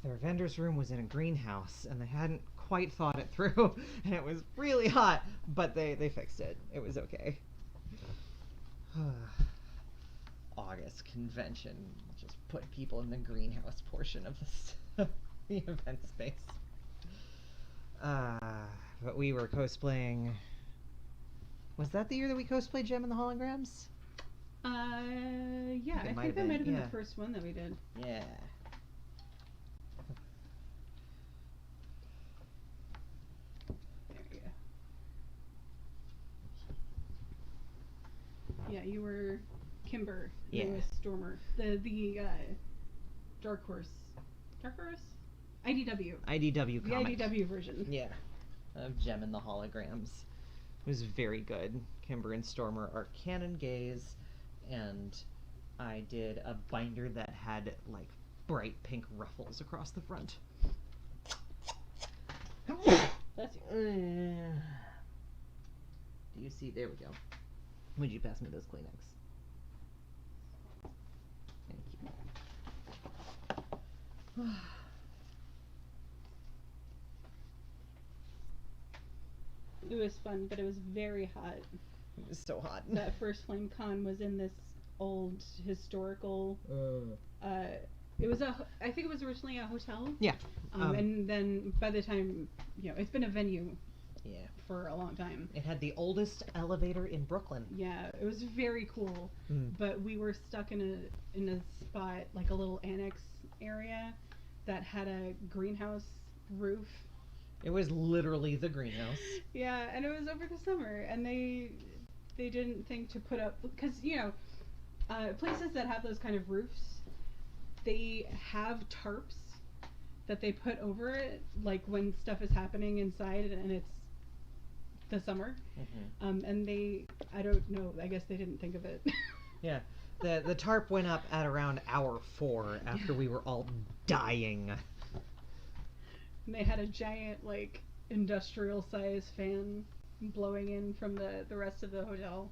Their vendor's room was in a greenhouse and they hadn't quite thought it through and it was really hot, but they fixed it. It was okay. August convention. Just put people in the greenhouse portion of the event space. But we were cosplaying... Was that the year that we cosplayed Gem and the Holograms? Yeah, I think that might have been the first one that we did. Yeah. There you go. Yeah, you were Kimber. Yeah. You was Stormer. The Dark Horse. Dark Horse? IDW. IDW comic. The IDW version. Yeah. Of Gem and the Holograms. It was very good. Kimber and Stormer are canon gays, and I did a binder that had like bright pink ruffles across the front. That's Do you see? There we go. Would you pass me those Kleenex? Thank you. It was fun, but it was very hot. It was so hot. That first FlameCon was in this old historical. It was I think it was originally a hotel. Yeah. And then by the time, it's been a venue. Yeah. For a long time. It had the oldest elevator in Brooklyn. Yeah, it was very cool. But we were stuck in a spot, like a little annex area that had a greenhouse roof It was literally the greenhouse. Yeah, and it was over the summer, and they didn't think to put up, because places that have those kind of roofs, they have tarps that they put over it, like when stuff is happening inside and it's the summer. And I don't know, I guess they didn't think of it. Yeah. The tarp went up at around hour 4 after we were all dying. And they had a giant, like, industrial size fan blowing in from the rest of the hotel.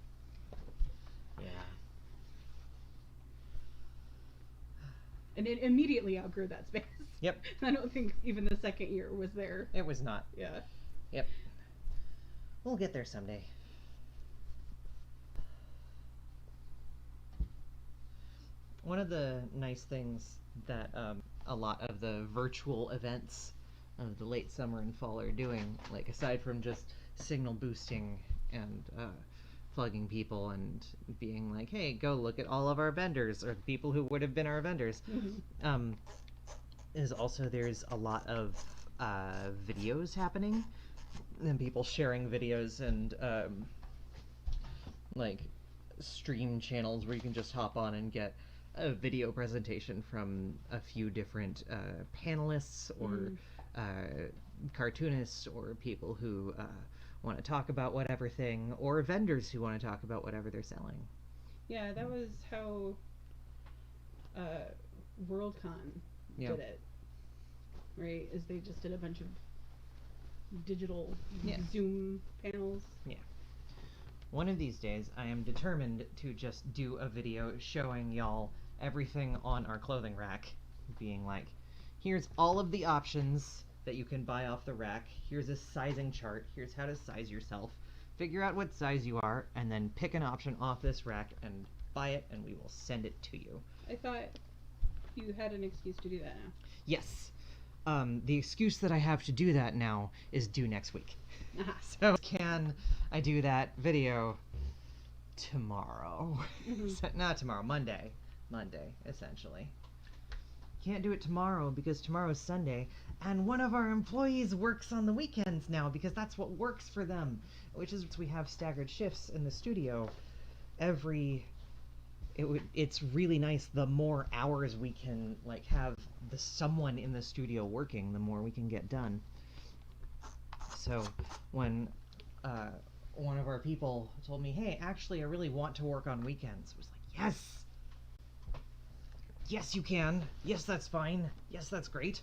Yeah. And it immediately outgrew that space. Yep. I don't think even the second year was there. It was not. Yeah. Yep. We'll get there someday. One of the nice things that a lot of the virtual events of the late summer and fall are doing, like aside from just signal boosting and plugging people and being like, hey, go look at all of our vendors, or the people who would have been our vendors, is also there's a lot of videos happening and people sharing videos and like stream channels where you can just hop on and get a video presentation from a few different panelists or cartoonists or people who want to talk about whatever thing, or vendors who want to talk about whatever they're selling. Yeah, that was how Worldcon did it, right? Is they just did a bunch of digital Zoom panels. Yeah. One of these days, I am determined to just do a video showing y'all everything on our clothing rack, being like, here's all of the options that you can buy off the rack, here's a sizing chart, here's how to size yourself, figure out what size you are, and then pick an option off this rack and buy it, and we will send it to you. I thought you had an excuse to do that now. Yes. The excuse that I have to do that now is due next week. So can I do that video tomorrow? So, not tomorrow, Monday, essentially. Can't do it tomorrow because tomorrow's Sunday, and one of our employees works on the weekends now because that's what works for them, which is we have staggered shifts in the studio. It's really nice. The more hours we can like have someone in the studio working, the more we can get done. So when one of our people told me, hey, actually I really want to work on weekends, I was like, yes, you can. Yes, that's fine. Yes, that's great.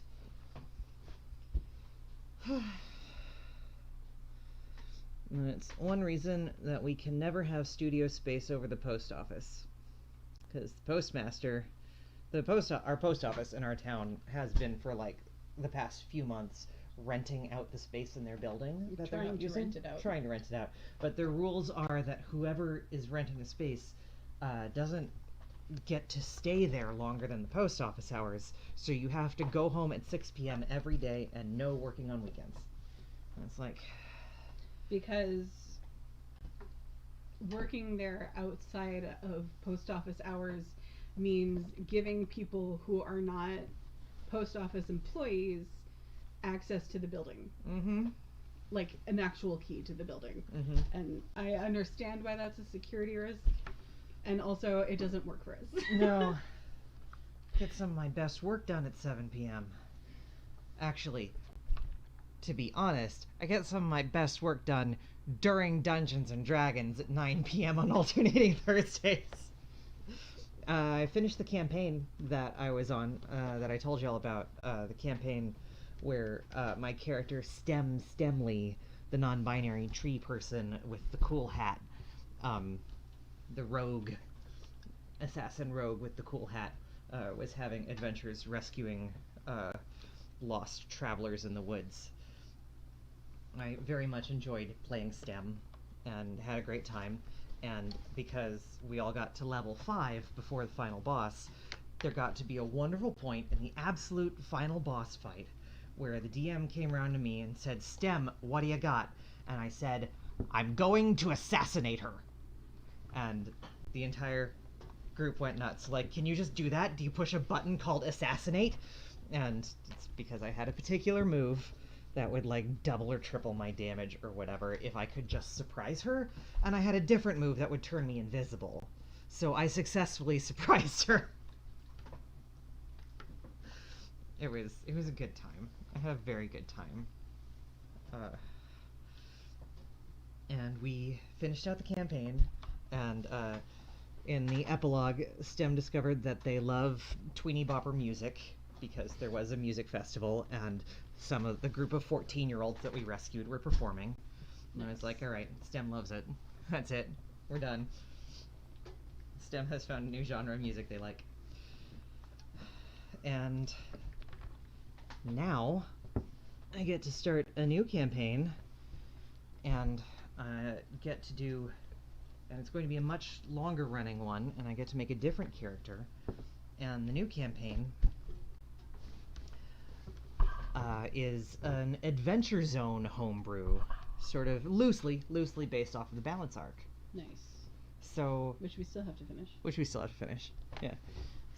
And it's one reason that we can never have studio space over the post office, because the postmaster, our post office in our town has been for like the past few months renting out the space in their building that they're not using. Trying to rent it out. But their rules are that whoever is renting the space doesn't get to stay there longer than the post office hours, so you have to go home at 6 p.m. every day and no working on weekends. And it's like, because working there outside of post office hours means giving people who are not post office employees access to the building. Like an actual key to the building. And I understand why that's a security risk. And also, it doesn't work for us. No. Get some of my best work done at 7 p.m. Actually, to be honest, I get some of my best work done during Dungeons & Dragons at 9 p.m. on alternating Thursdays. I finished the campaign that I was on, that I told y'all about, the campaign where my character Stemly, the non-binary tree person with the cool hat, the rogue, assassin rogue with the cool hat, was having adventures rescuing lost travelers in the woods. I very much enjoyed playing Stem and had a great time, and because we all got to level 5 before the final boss, there got to be a wonderful point in the absolute final boss fight where the DM came around to me and said, Stem, what do you got? And I said, I'm going to assassinate her. And the entire group went nuts. Like, can you just do that? Do you push a button called assassinate? And it's because I had a particular move that would like double or triple my damage or whatever if I could just surprise her, and I had a different move that would turn me invisible. So I successfully surprised her. It was a good time. I had a very good time. And we finished out the campaign, and in the epilogue, STEM discovered that they love tweeny bopper music because there was a music festival and some of the group of 14-year-olds that we rescued were performing. And I was like, all right, STEM loves it. That's it. We're done. STEM has found a new genre of music they like. And now I get to start a new campaign, and get to do, and it's going to be a much longer running one, and I get to make a different character. And the new campaign is an Adventure Zone homebrew, sort of loosely based off of the Balance arc. Nice. So, Which we still have to finish. Yeah.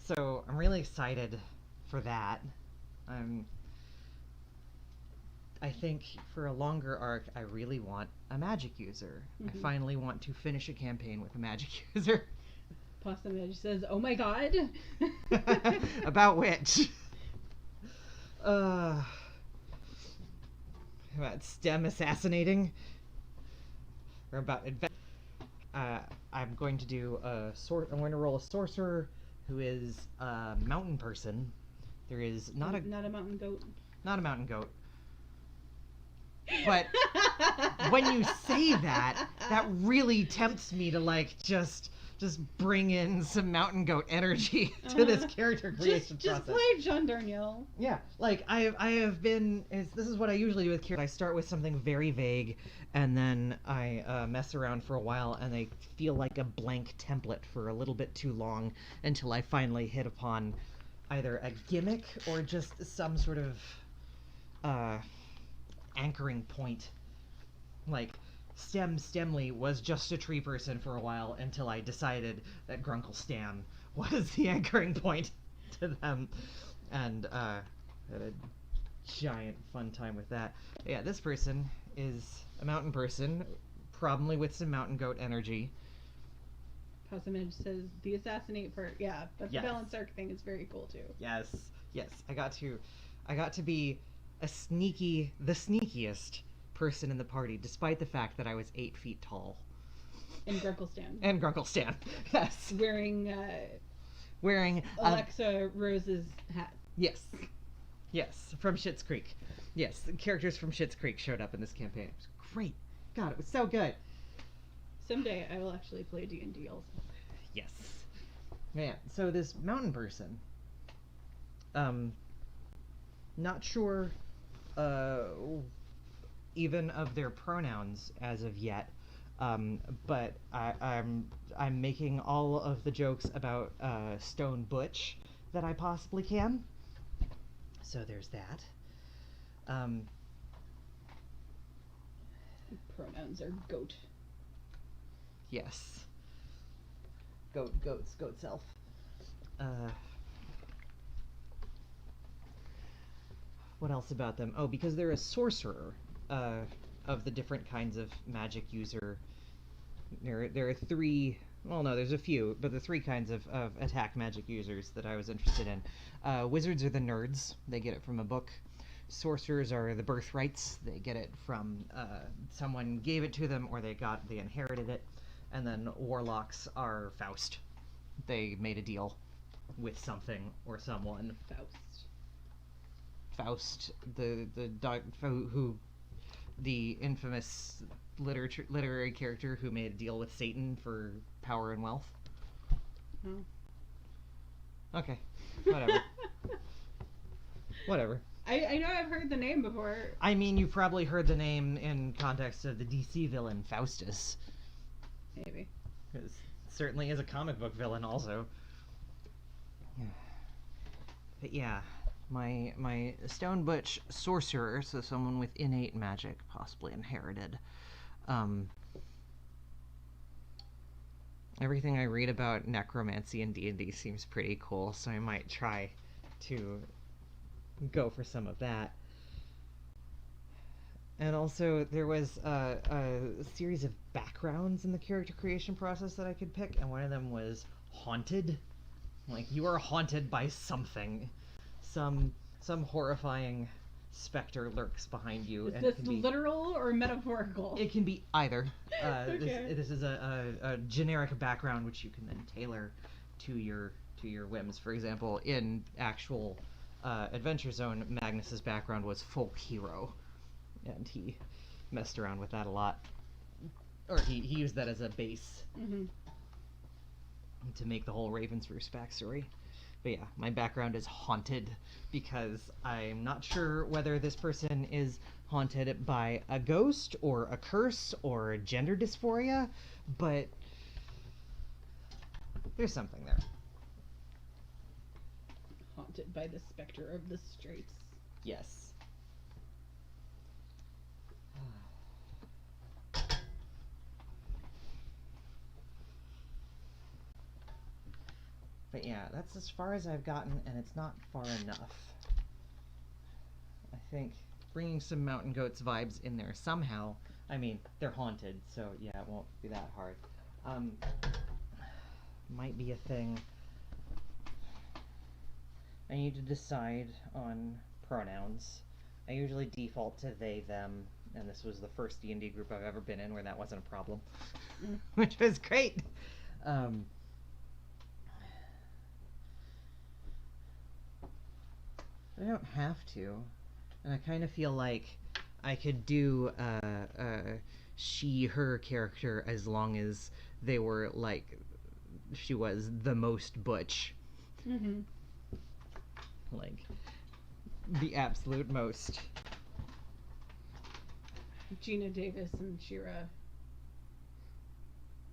So I'm really excited for that. I think for a longer arc, I really want a magic user. I finally want to finish a campaign with a magic user. Possum Edge says, "Oh my god!" About which? About STEM assassinating? Or about I'm going to do I'm going to roll a sorcerer who is a mountain person. There is not a mountain goat. Not a mountain goat. But when you say that, that really tempts me to like just bring in some mountain goat energy to this character creation process. Just play Jean Darnielle. Yeah, like I have been. This is what I usually do with characters. I start with something very vague, and then I mess around for a while, and they feel like a blank template for a little bit too long until I finally hit upon either a gimmick or just some sort of anchoring point. Like Stemley was just a tree person for a while until I decided that Grunkle Stan was the anchoring point to them, and had a giant fun time with that. Yeah, this person is a mountain person, probably with some mountain goat energy. Possum Edge says the assassinate part. Yeah, but the Balance arc thing is very cool too. Yes. I got to be the sneakiest person in the party, despite the fact that I was 8 feet tall. And Grunkle Stan. Yes. Wearing Alexa Rose's hat. Yes, from Schitt's Creek. Yes, the characters from Schitt's Creek showed up in this campaign. It was great. God, it was so good. Someday I will actually play D&D also. Yes. Man, so this mountain person, not sure even of their pronouns as of yet, but I'm making all of the jokes about Stone Butch that I possibly can. So there's that. Pronouns are goat. Yes. Goat self. What else about them? Oh, because they're a sorcerer of the different kinds of magic user. There are three. Well, no, there's a few, but the three kinds of attack magic users that I was interested in. Wizards are the nerds. They get it from a book. Sorcerers are the birthrights. They get it from someone gave it to them, or they inherited it. And then warlocks are Faust. They made a deal with something or someone. Faust, the infamous literary character who made a deal with Satan for power and wealth. Oh. Okay, whatever. I know I've heard the name before. I mean, you probably heard the name in context of the DC villain Faustus. Maybe. Because certainly is a comic book villain also. But yeah, my Stone Butch sorcerer, so someone with innate magic, possibly inherited. Everything I read about necromancy in D&D seems pretty cool, so I might try to go for some of that. And also, there was a series of backgrounds in the character creation process that I could pick, and one of them was haunted. Like, you are haunted by something. Some horrifying specter lurks behind you. Is and this it can be, literal or metaphorical? it can be either. Okay. This is a generic background which you can then tailor to your whims. For example, in actual Adventure Zone, Magnus's background was folk hero, and he messed around with that a lot. Or he used that as a base to make the whole Ravensroost backstory. But yeah, my background is haunted because I'm not sure whether this person is haunted by a ghost or a curse or gender dysphoria, but there's something there. Haunted by the specter of the straits. Yes. But yeah, that's as far as I've gotten, and it's not far enough. I think bringing some mountain goats vibes in there somehow. I mean, they're haunted, so yeah, it won't be that hard. Might be a thing. I need to decide on pronouns. I usually default to they, them, and this was the first D&D group I've ever been in where that wasn't a problem, which was great. I don't have to, and I kind of feel like I could do a she, her character as long as they were like, she was the most butch. Like, the absolute most. Gina Davis and Shira.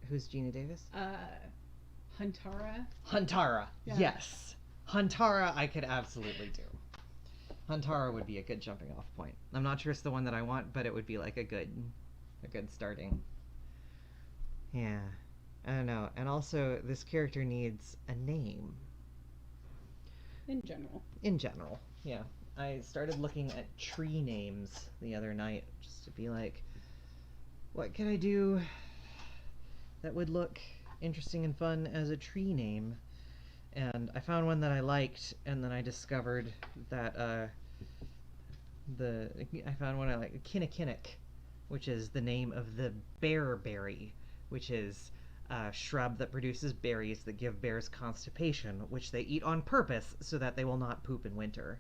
Who's Gina Davis? Huntara. Huntara, Yeah. yes. Huntara I could absolutely do. Huntara would be a good jumping off point. I'm not sure it's the one that I want, but it would be like a good starting. Yeah. I don't know. And also, this character needs a name. In general. In general, yeah. I started looking at tree names the other night, just to be like, what can I do that would look interesting and fun as a tree name? And I found one that I liked, and then I discovered that I found one I like, Kinnikinnick, which is the name of the bearberry, which is a shrub that produces berries that give bears constipation, which they eat on purpose so that they will not poop in winter.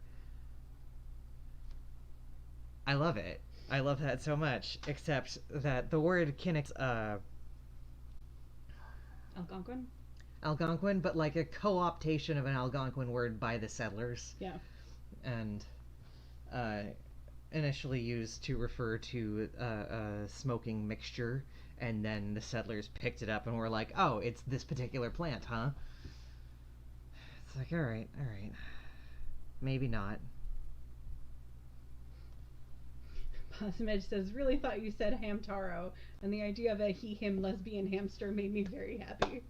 I love it. I love that so much, except that the word kinnick's Algonquin? Algonquin, but like a co-optation of an Algonquin word by the settlers. Yeah. And initially used to refer to a smoking mixture, and then the settlers picked it up and were like, oh, it's this particular plant, huh? It's like, alright. Maybe not. Possum Edge says, really thought you said hamtaro, and the idea of a he-him lesbian hamster made me very happy.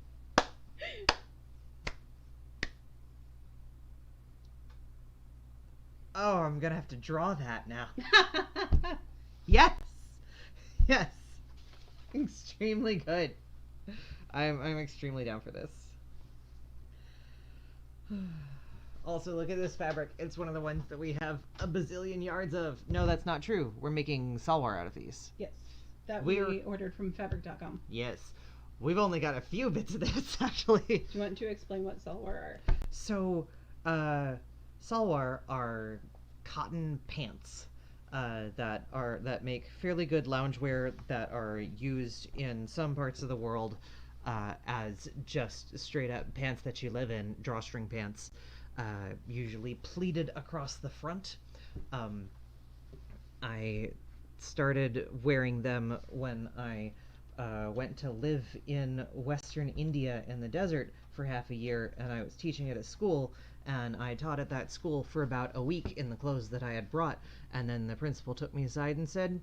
Oh, I'm gonna have to draw that now. Yes! Yes! Extremely good. I'm extremely down for this. Also, look at this fabric. It's one of the ones that we have a bazillion yards of. No, that's not true. We're making salwar out of these. Yes. That we ordered from fabric.com. Yes. We've only got a few bits of this, actually. Do you want to explain what salwar are? So, salwar are cotton pants that make fairly good loungewear that are used in some parts of the world as just straight up pants that you live in, drawstring pants, usually pleated across the front. I started wearing them when I went to live in Western India in the desert for half a year, and I was teaching at a school, and I taught at that school for about a week in the clothes that I had brought, and then the principal took me aside and said,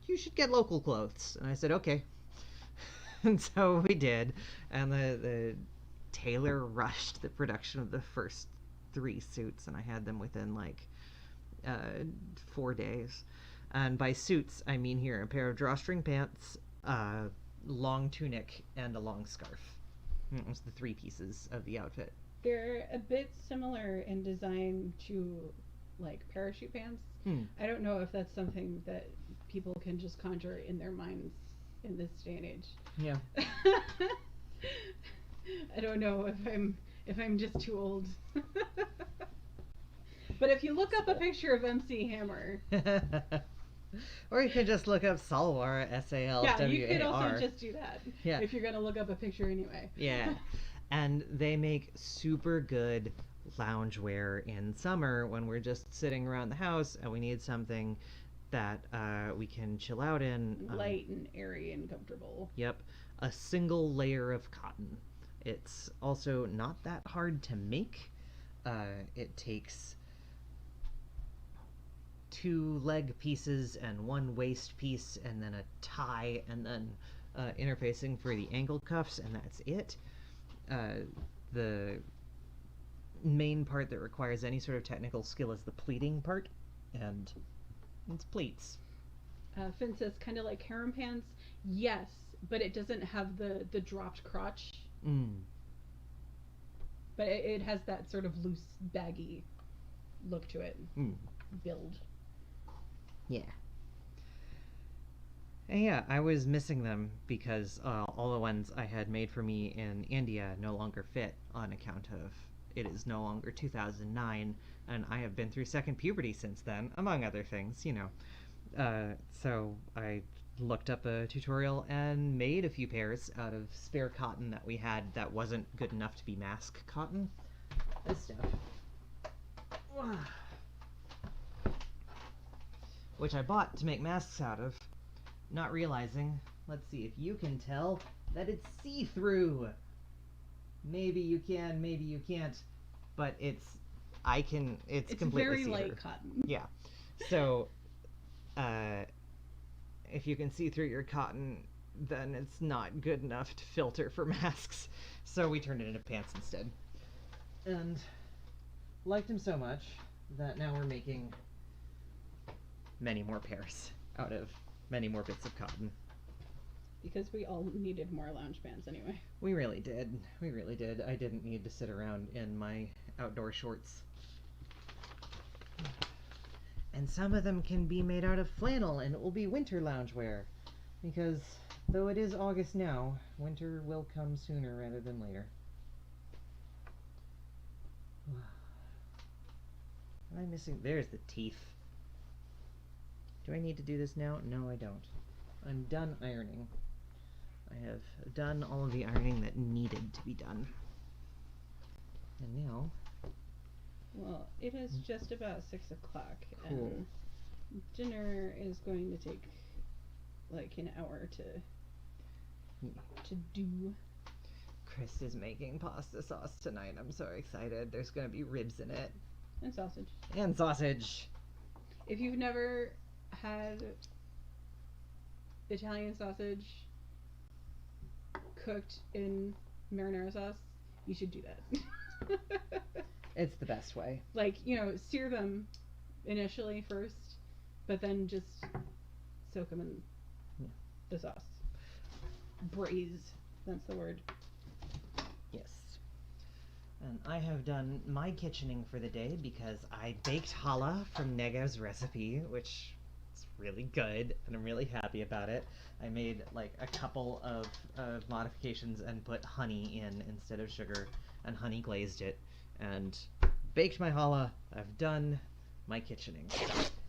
you should get local clothes. And I said, okay. And so we did, and the tailor rushed the production of the first 3 suits, and I had them within like 4 days. And by suits, I mean here a pair of drawstring pants, a long tunic, and a long scarf. It was the 3 pieces of the outfit. They're a bit similar in design to like parachute pants. I don't know if that's something that people can just conjure in their minds in this day and age. Yeah. I don't know if I'm just too old. But if you look up a picture of MC Hammer, or you can just look up Salwar, S-A-L-W-A-R. yeah, you could also just do that. Yeah. If you're gonna look up a picture anyway. Yeah. And they make super good loungewear in summer when we're just sitting around the house and we need something that we can chill out in. Light and airy and comfortable. Yep. A single layer of cotton. It's also not that hard to make. It takes 2 leg pieces and 1 waist piece and then a tie and then interfacing for the ankle cuffs, and that's it. The main part that requires any sort of technical skill is the pleating part, and it's pleats. Finn says kind of like harem pants. Yes, but it doesn't have the dropped crotch. But it has that sort of loose, baggy look to it. Build. Yeah. And yeah, I was missing them because all the ones I had made for me in India no longer fit on account of it is no longer 2009, and I have been through second puberty since then, among other things, you know. So I looked up a tutorial and made a few pairs out of spare cotton that we had that wasn't good enough to be mask cotton. This stuff. Which I bought to make masks out of, not realizing, let's see if you can tell, that it's see-through. Maybe you can, maybe you can't, but it's completely very see-through. light cotton. Yeah. So, if you can see through your cotton, then it's not good enough to filter for masks. So we turned it into pants instead. And liked them so much that now we're making many more pairs out of many more bits of cotton. Because we all needed more lounge pants anyway. We really did. We really did. I didn't need to sit around in my outdoor shorts. And some of them can be made out of flannel, and it will be winter loungewear. Because though it is August now, winter will come sooner rather than later. Am I missing? There's the teeth. Do I need to do this now? No, I don't. I'm done ironing. I have done all of the ironing that needed to be done. And now... Well, it is just about 6 o'clock, Cool. and dinner is going to take like an hour to do. Chris is making pasta sauce tonight. I'm so excited. There's going to be ribs in it. And sausage. And sausage. If you've never had Italian sausage cooked in marinara sauce, you should do that. It's the best way. Like, sear them initially first, but then just soak them in the sauce. Braise, that's the word. Yes. And I have done my kitchening for the day because I baked challah from Negev's recipe, which is really good, and I'm really happy about it. I made like a couple of modifications and put honey in instead of sugar, and honey glazed it, and baked my challah. I've done my kitchening.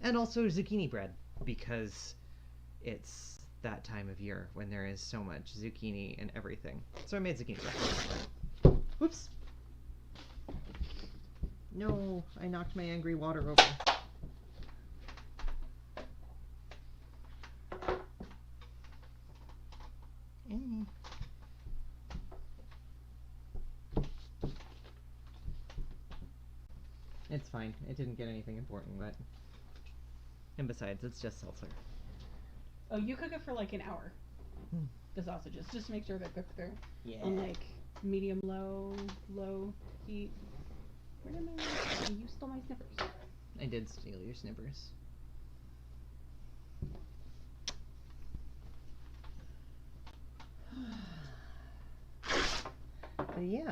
And also zucchini bread, because it's that time of year when there is so much zucchini in everything. So I made zucchini bread. Whoops. No, I knocked my angry water over. It's fine. It didn't get anything important, but... And besides, it's just seltzer. Oh, you cook it for like an hour. The sausages. Just make sure they're cooked there. Yeah. On like medium low heat. Where did you stole my snippers? I did steal your snippers. But yeah,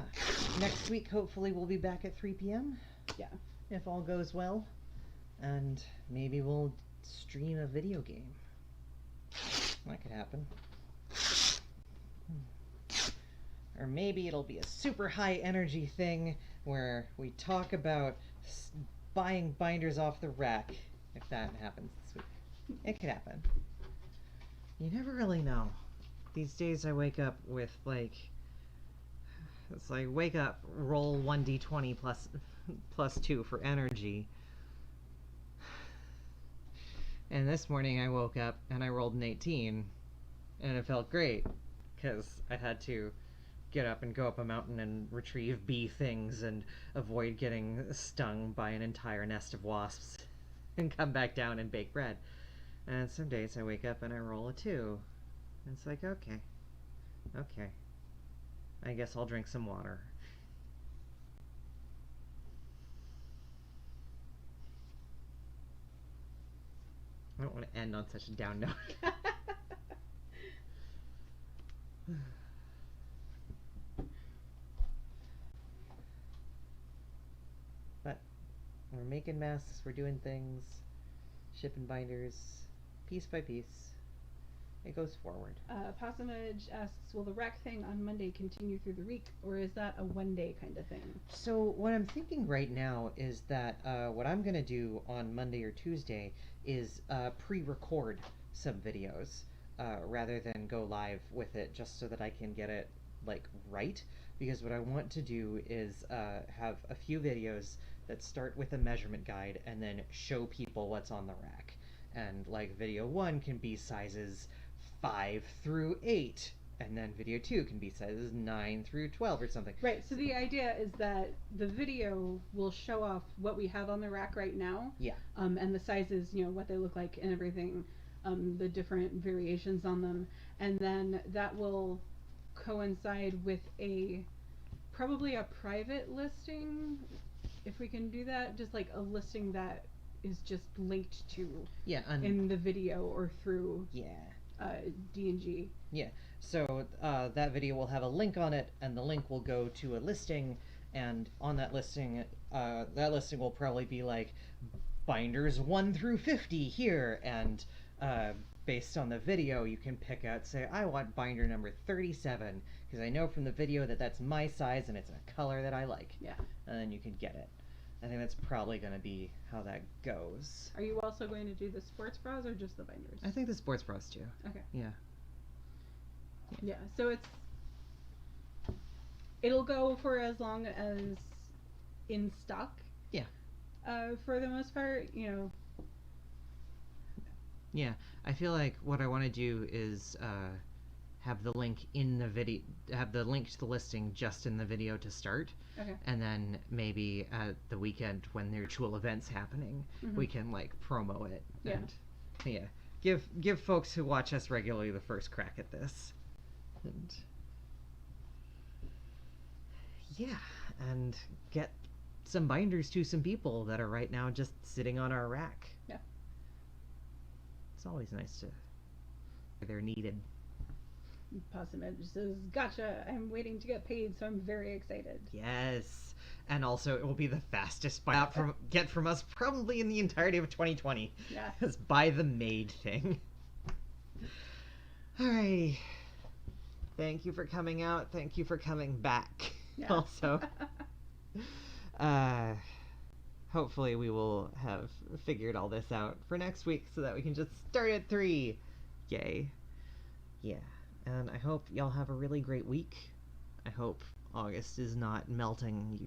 next week hopefully we'll be back at 3 p.m. Yeah. if all goes well, and maybe we'll stream a video game. That could happen. Or maybe it'll be a super high energy thing where we talk about buying binders off the rack, if that happens this week. It could happen. You never really know. These days I wake up with it's like wake up, roll 1d20 plus 2 for energy. And this morning I woke up and I rolled an 18 and it felt great because I had to get up and go up a mountain and retrieve bee things and avoid getting stung by an entire nest of wasps and come back down and bake bread. And some days I wake up and I roll a 2. And it's like, okay. I guess I'll drink some water. I don't want to end on such a down note. But we're making masks, we're doing things, shipping binders, piece by piece. It goes forward. Possumage asks, will the rack thing on Monday continue through the week, or is that a one-day kind of thing? So what I'm thinking right now is that what I'm going to do on Monday or Tuesday is pre-record some videos rather than go live with it, just so that I can get it right. Because what I want to do is have a few videos that start with a measurement guide and then show people what's on the rack. And video 1 can be sizes 5 through 8, and then video 2 can be sizes 9 through 12 or something. Right, so the idea is that the video will show off what we have on the rack right now. Yeah. And the sizes, what they look like and everything, the different variations on them. And then that will coincide with probably a private listing, if we can do that, just a listing that is just linked to in the video or through D&G. Yeah, so that video will have a link on it, and the link will go to a listing, and on that listing will probably be binders 1 through 50 here, and based on the video you can pick out, say, I want binder number 37 because I know from the video that that's my size and it's a color that I like. Yeah. And then you can get it. I think that's probably going to be how that goes. Are you also going to do the sports bras or just the binders? I think the sports bras too. Okay. Yeah, so it'll go for as long as in stock. Yeah. For the most part, Yeah, I feel like what I want to do is have the link in the video, have the link to the listing just in the video to start. Okay. And then maybe at the weekend when there are actual events happening, we can promo it. Yeah. And give folks who watch us regularly the first crack at this. And yeah, and get some binders to some people that are right now just sitting on our rack. Yeah. It's always nice to they're needed. Possumage says, gotcha, I'm waiting to get paid, so I'm very excited. Yes. And also it will be the fastest buy get from us probably in the entirety of 2020. Yeah. It's buy the made thing. Alrighty. Thank you for coming out. Thank you for coming back. Yeah. Also. Hopefully we will have figured all this out for next week so that we can just start at 3. Yay. Yeah. And I hope y'all have a really great week. I hope August is not melting you